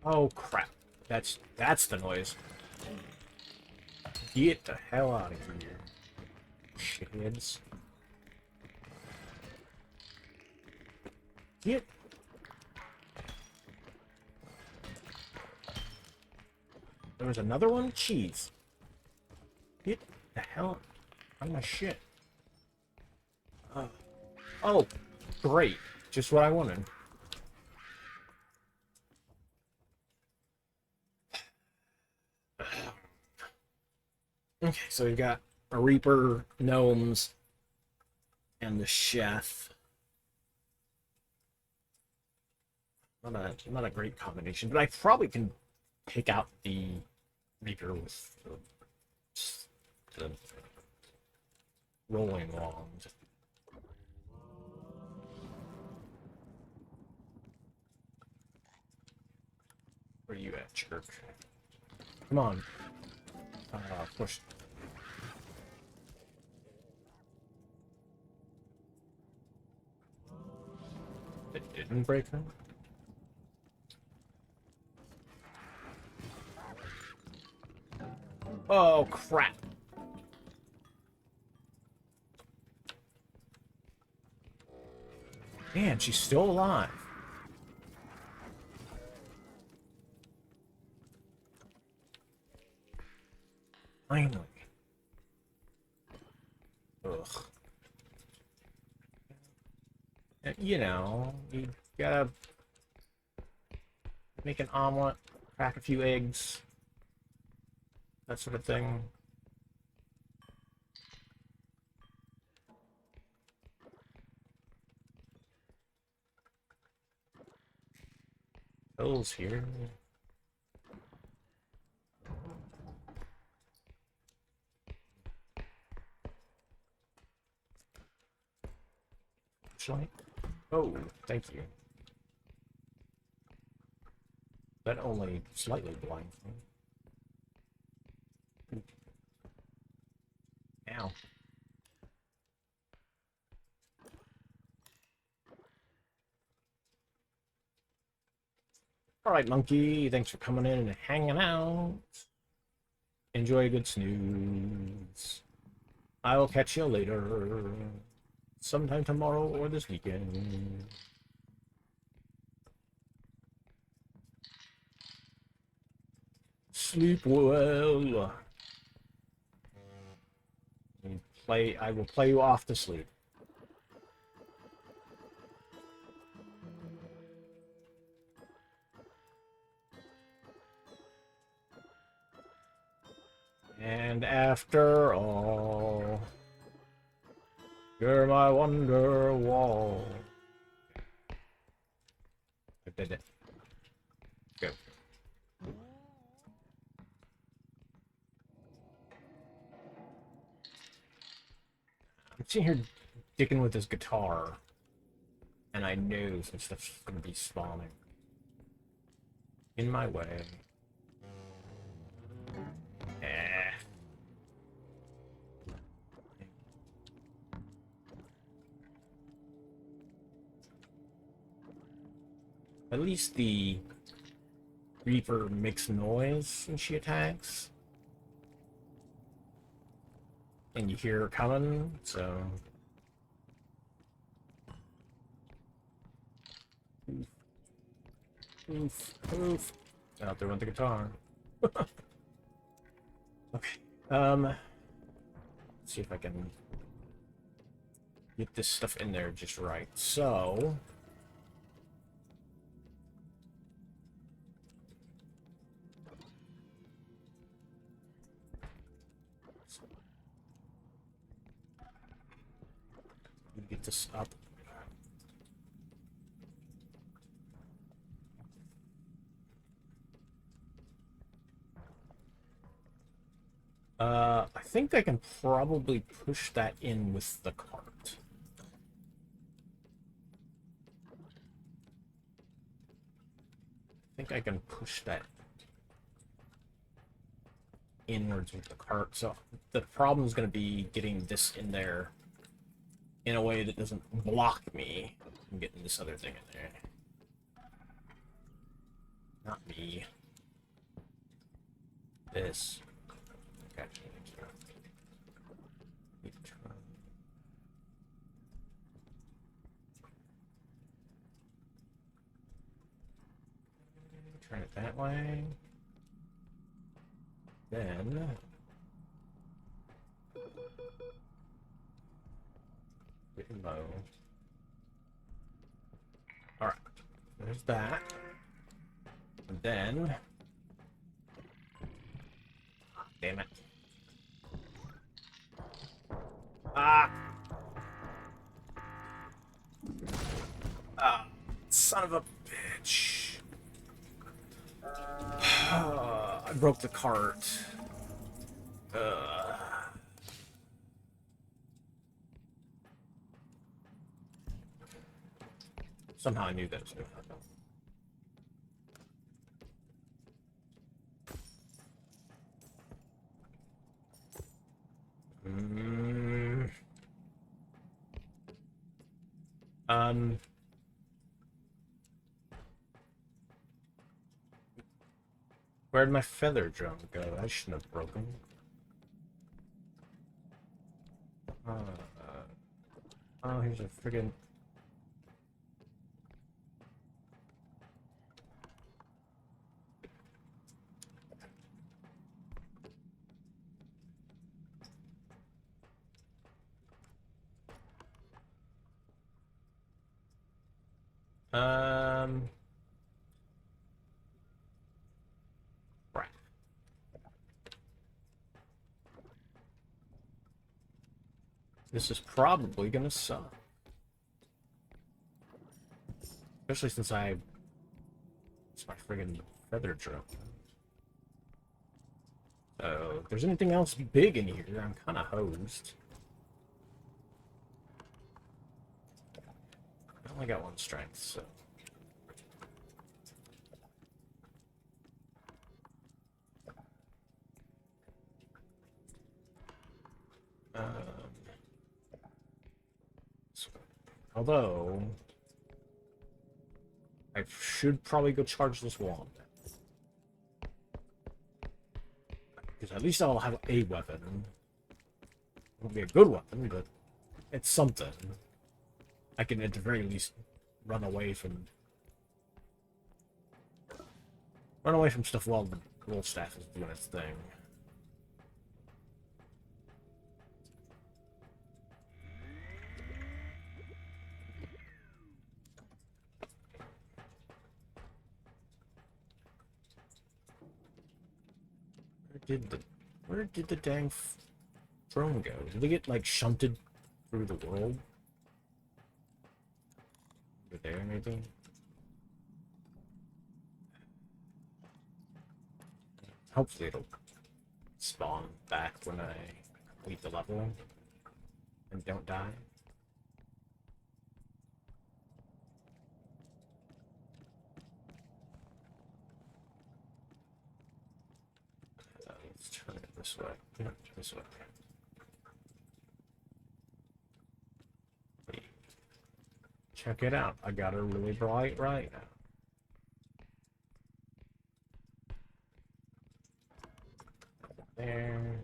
Oh crap. That's the noise. Get the hell out of here. Shitheads. Get. There was another one? Jeez. Get the hell out of my shit. Oh, great. Just what I wanted. Okay, so we've got a Reaper, gnomes, and the chef. Not a great combination, but I probably can pick out the Reaper with the rolling longs. Where are you at, jerk? Come on. Push. It didn't break them? Oh, crap. Man, she's still alive. Finally. Ugh. You know, you gotta make an omelet, crack a few eggs, that sort of thing. Bill's here. Flashlight. Oh, thank you. That only slightly blinds me. Ow. Alright, monkey. Thanks for coming in and hanging out. Enjoy a good snooze. I will catch you later. Sometime tomorrow or this weekend. Sleep well. I will play you off to sleep. And after all, you're my wonder wall. I did it. Go. I'm sitting here dicking with this guitar, and I know some stuff's gonna be spawning in my way. At least the Reaper makes noise when she attacks. And you hear her coming, so... Oof, oof. Out there with the guitar. Okay, let's see if I can get this stuff in there just right. So... get this up. I think I can probably push that in with the cart. I think I can push that inwards with the cart. So the problem is going to be getting this in there in a way that doesn't block me from getting this other thing in there. Not me. This. Okay. Turn it that way. Then... getting low. Alright. There's that. And then... damn it. Ah! Ah! Son of a bitch. I broke the cart. Somehow I knew that was going to happen. Um, where'd my feather drum go? I shouldn't have broken. Oh, here's a friggin'. Um, crap. This is probably gonna suck. Especially since it's my friggin' feather drum. So, if there's anything else big in here, I'm kind of hosed. I only got one strength, so. Um, although, I should probably go charge this wand. Because at least I'll have a weapon. It won't be a good weapon, but it's something. I can at the very least run away from stuff while the wolf staff is doing its thing. Where did the dang throne go? Did it get like shunted through the world? Over there, maybe? Hopefully it'll spawn back when I complete the level and don't die. Let's turn it this way. Yeah, this way. Check it out. I got a really bright right now. There.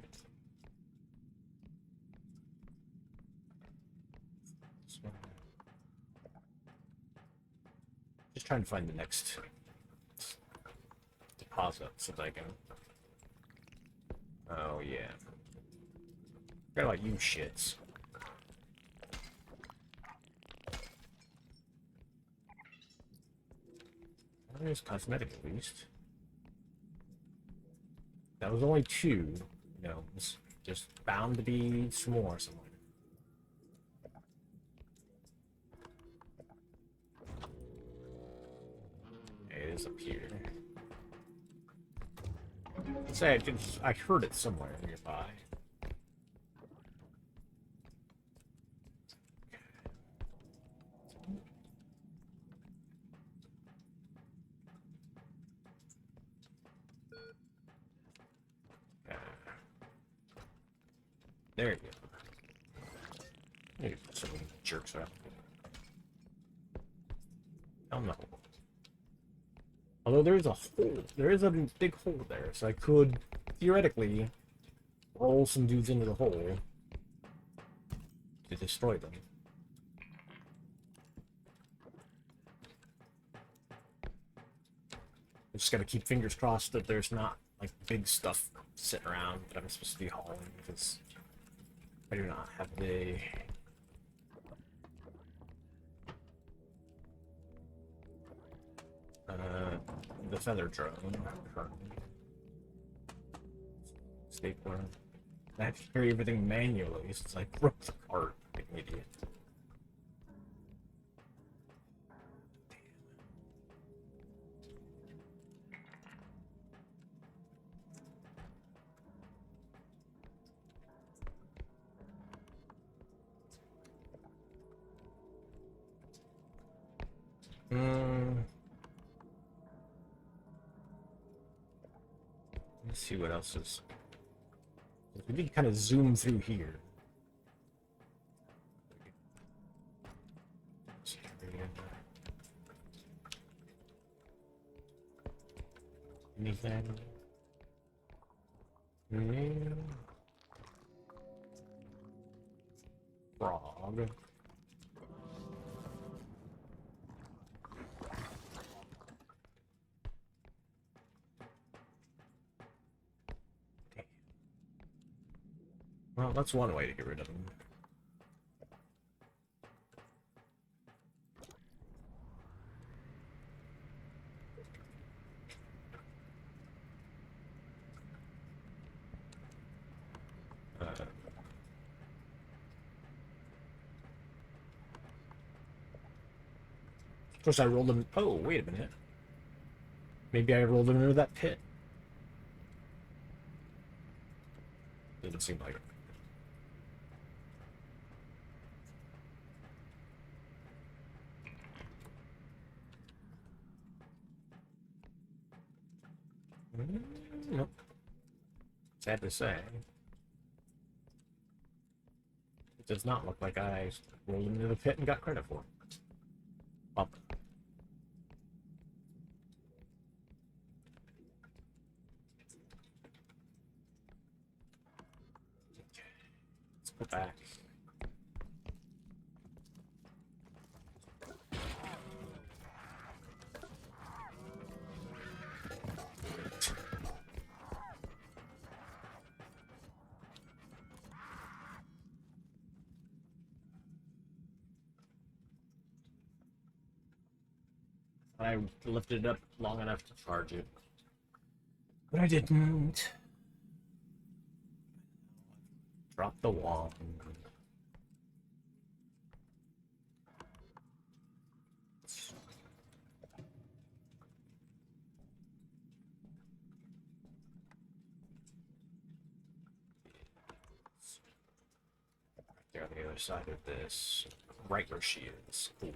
Just trying to find the next deposit so that I can. Oh yeah. Forgot about you shits. There's cosmetic at least. That was only two. You know, it's just bound to be some more somewhere. It is up here. Say I heard it somewhere nearby. There you go. Maybe some jerks out. Hell no. Although there is a hole. There is a big hole there, so I could theoretically roll some dudes into the hole to destroy them. I just gotta keep fingers crossed that there's not like big stuff sitting around that I'm supposed to be hauling, because I do not have the feather drone currently. Stapler. I have to carry everything manually since I broke the cart like an idiot. Let's see what else is. We did kind of zoom through here. Anything? Mm. Frog. Well, that's one way to get rid of them. Of course, I rolled them. Oh, wait a minute. Maybe I rolled them into that pit. Didn't seem like it. Nope. Sad to say. It does not look like I rolled into the pit and got credit for it. Bump. Okay. Let's go back. I lifted it up long enough to charge it. But I didn't. Drop the wand. There on the other side of this. Right where she is. Cool.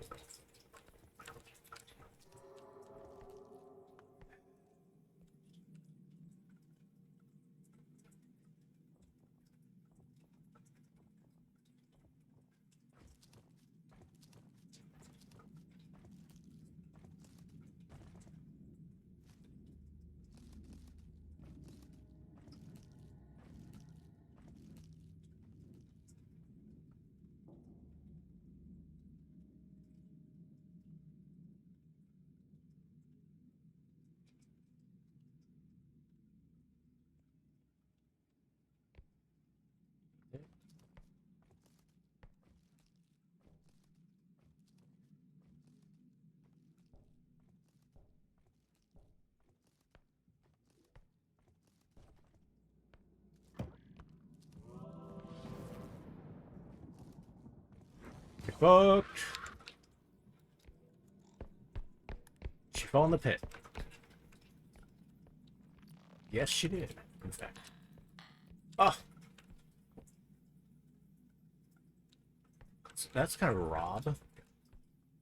Get fucked. She fell in the pit. Yes, she did, in fact. Oh! That's kind of rob.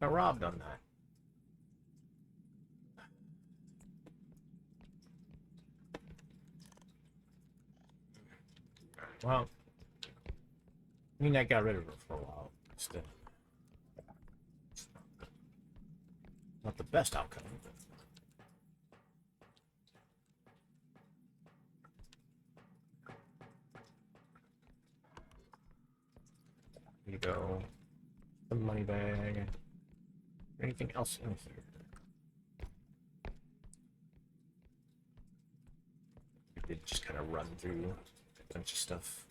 I robbed on that. Well, I mean, I got rid of her for a while. Still. Not the best outcome. Here you go. The money bag. Anything else in here? We did just kind of run through a bunch of stuff.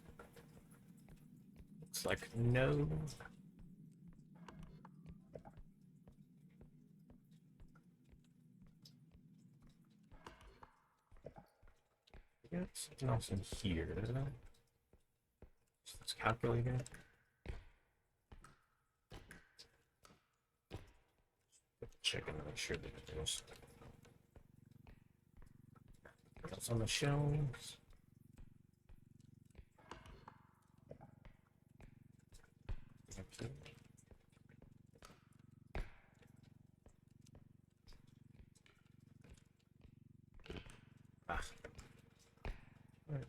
Looks like no. Yeah, something else in here. Let's calculate it. Check and make sure that there's anything else on the shelves. Okay. Ah. All right.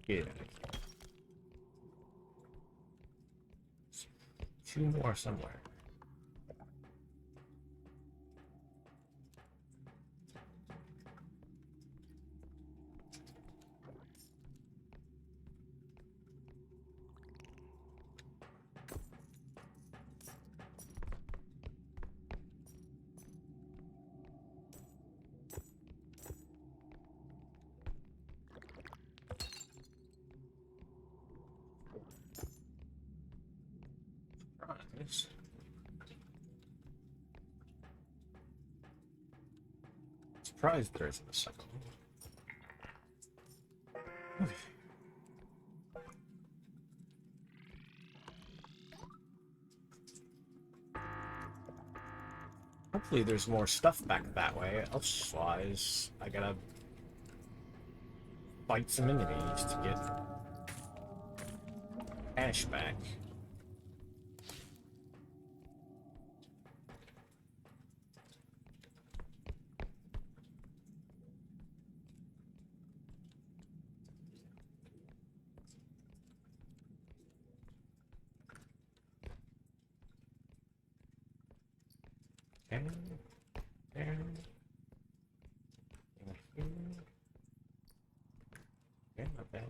Get out of here. Two more somewhere. Nice. Surprised there isn't a second one. Hopefully there's more stuff back that way, otherwise I gotta fight some enemies to get cash back. There. Okay, not bad.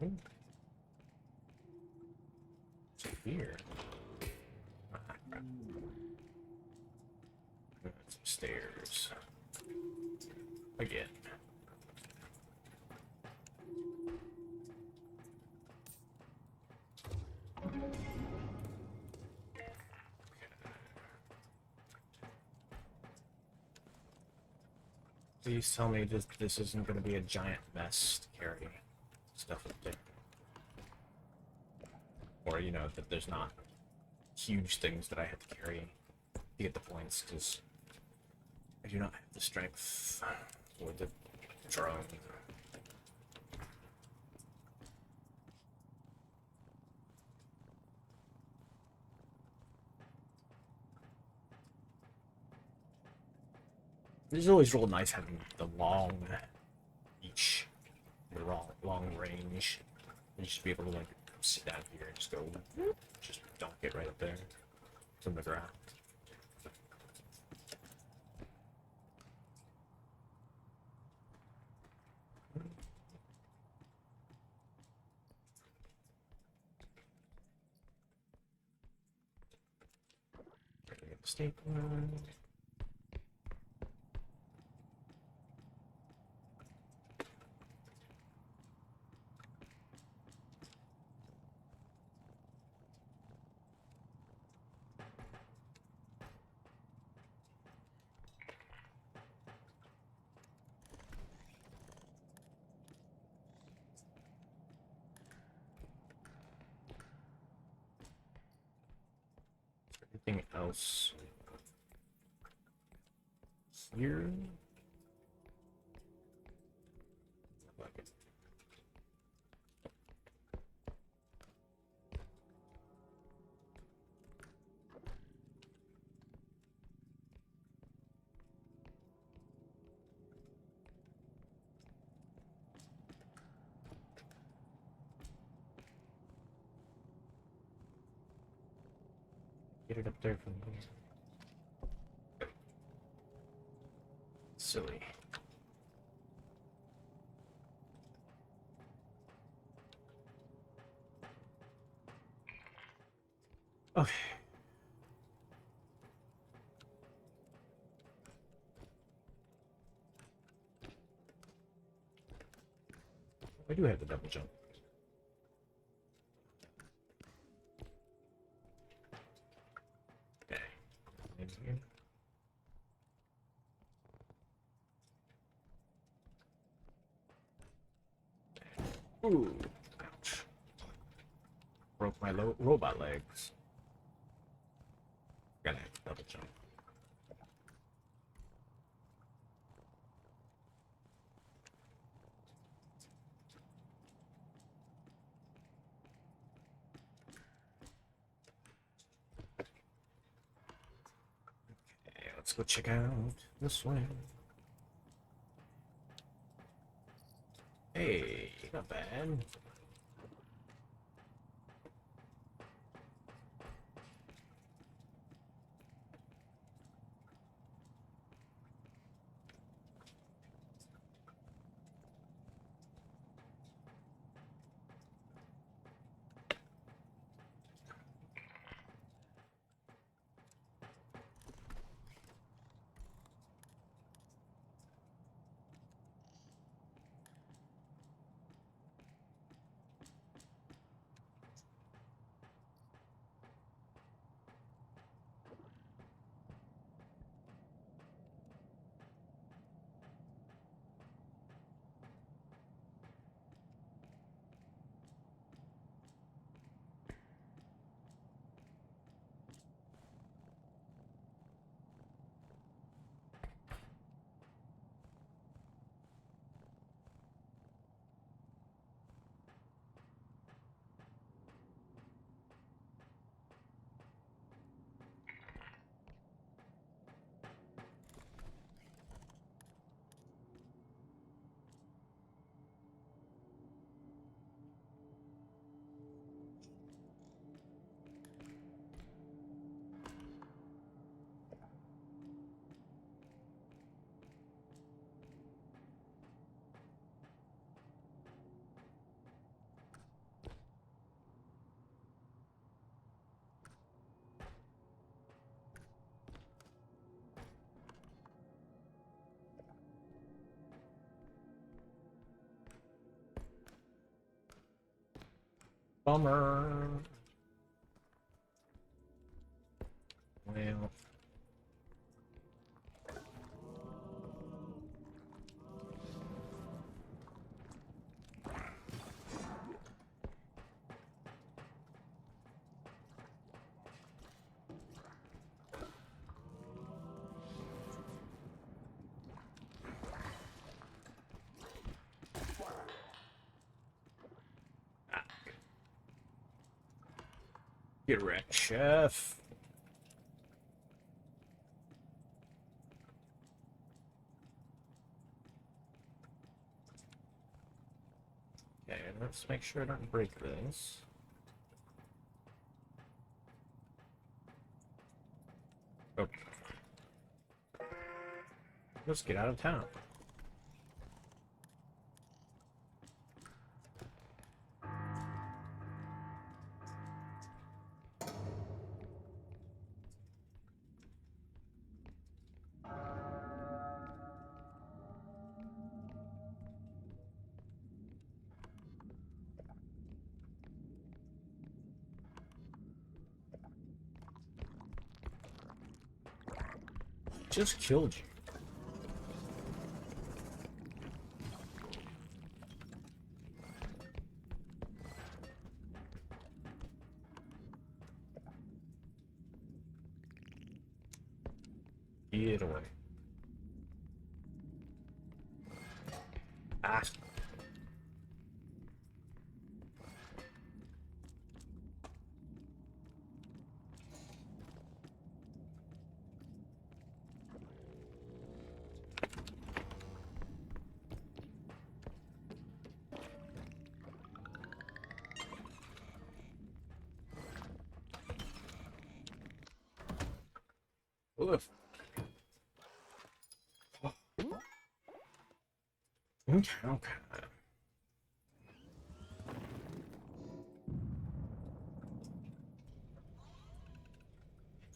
What's here? Ah, crap. Some stairs. Again. Please tell me this isn't going to be a giant mess to carry stuff up there. Or, you know, that there's not huge things that I have to carry to get the points, because I do not have the strength or the drone. It's always real nice having the long reach, the long range. You just be able to like sit down here and just go, just don't get right up there from the ground. Get the stapler. Anything else here? Like it. Get it up there from here. Silly. Okay. I do have the double jump. Okay. In here. Ooh, ouch. Broke my robot legs. Gotta have to double jump. Let's go check out this way. Hey, not bad. Bummer. Well. Get wrecked, chef. Okay, let's make sure I don't break this. Oh. Let's get out of town. Just killed you. Get away. Ah. Oof. Okay, okay.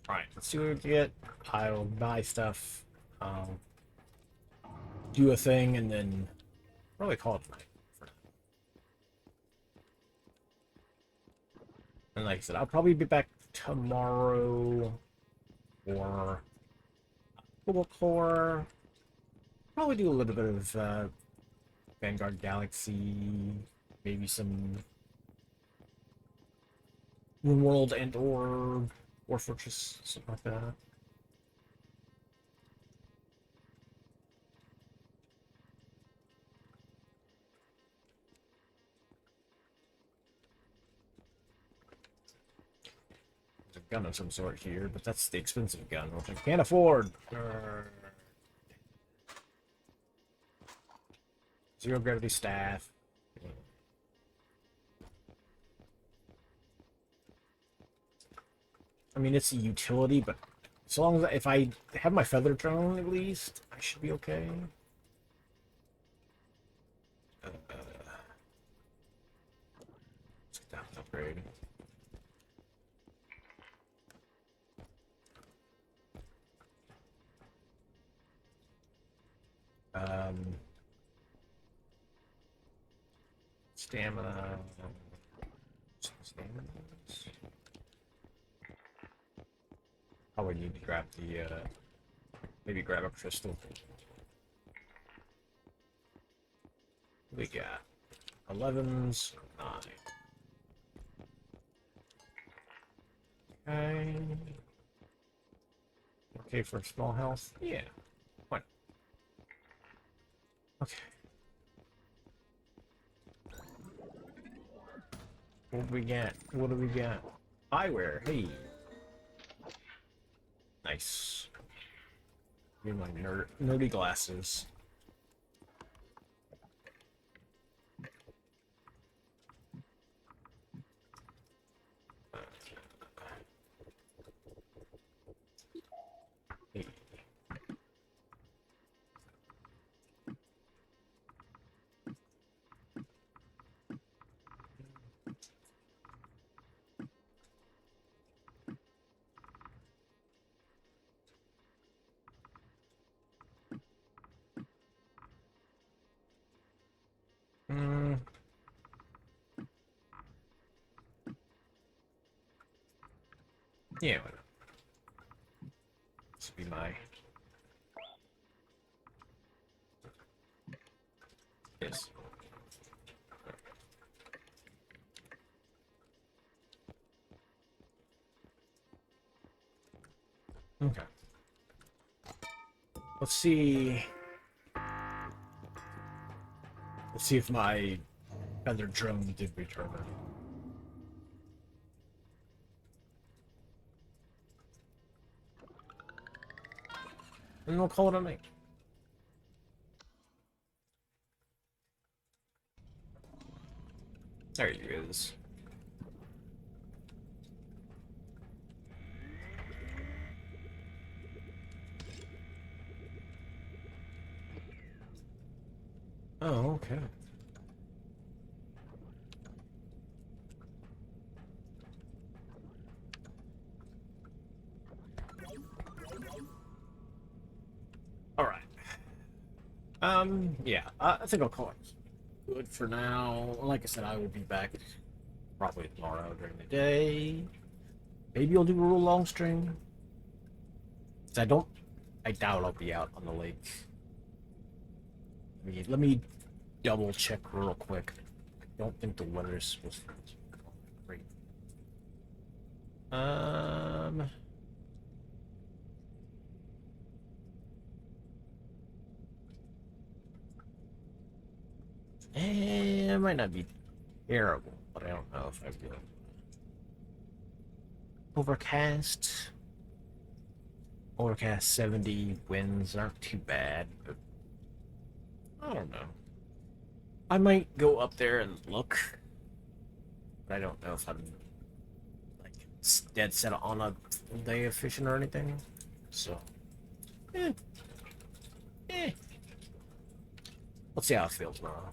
Alright, let's see what we can get. I'll buy stuff, do a thing, and then probably call it tonight. And like I said, I'll probably be back tomorrow for Google Core. Probably do a little bit of Vanguard Galaxy, maybe some RimWorld and or War Fortress, something like that. gun of some sort here, but that's the expensive gun, which I can't afford. Zero gravity staff. I mean, it's a utility, but as long as if I have my feather drone at least, I should be okay. Let's get that upgrade. Stamina. Probably need to grab the, maybe grab a crystal. We got 11s, 9. Okay. Okay for small health? Yeah. What? Okay. What do we get? What do we get? Eyewear, hey. Nice. Give me my nerdy glasses. Hey. Yeah, whatever. This will be my... Yes. Okay. Let's see... Let's see if my feather drone did return. And we'll call it a night. There he is. Oh, okay. All right. Yeah, I think I'll call it good for now. Like I said, I will be back probably tomorrow during the day. Maybe I'll do a real long stream. 'Cause I doubt I'll be out on the lake. Let me double check real quick. I don't think the weather's supposed to be great. It might not be terrible, but I don't know if I will. Overcast. Overcast 70, winds aren't too bad, but I don't know. I might go up there and look, but I don't know if I'm like dead set on a full day of fishing or anything. So, eh. Let's see how it feels tomorrow.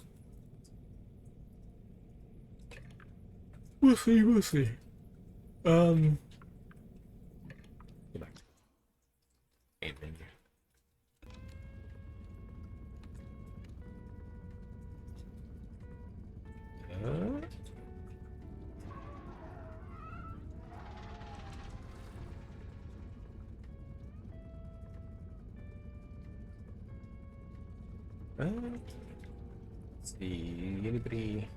We'll see, we'll see. Go back. Main menu. Let's see, anybody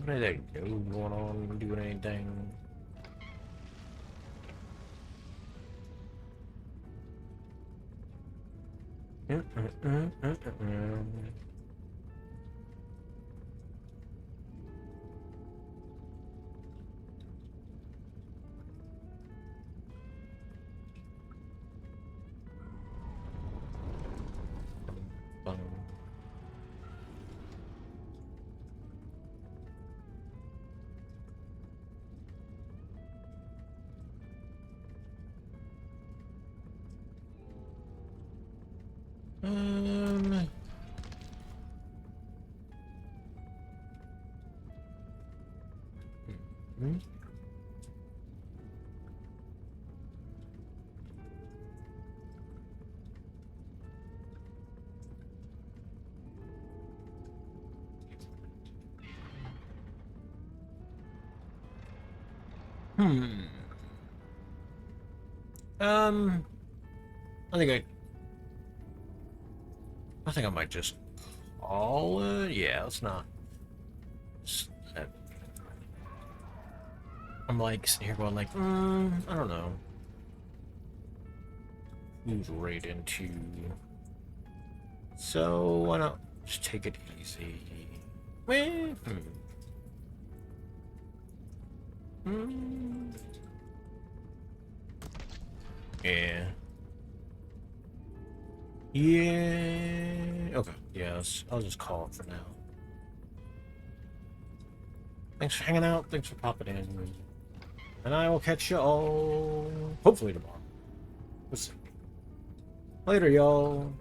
there going on, doing anything? Hmm. Um, I think I might just call it. Yeah, let's not. s- uh, I'm like sitting here going like, I don't know. Move right into. So why not just take it easy? Hmm. Yeah. Yeah. Okay. Yes. I'll just call it for now. Thanks for hanging out. Thanks for popping in. And I will catch you all hopefully tomorrow. We'll see. Later, y'all.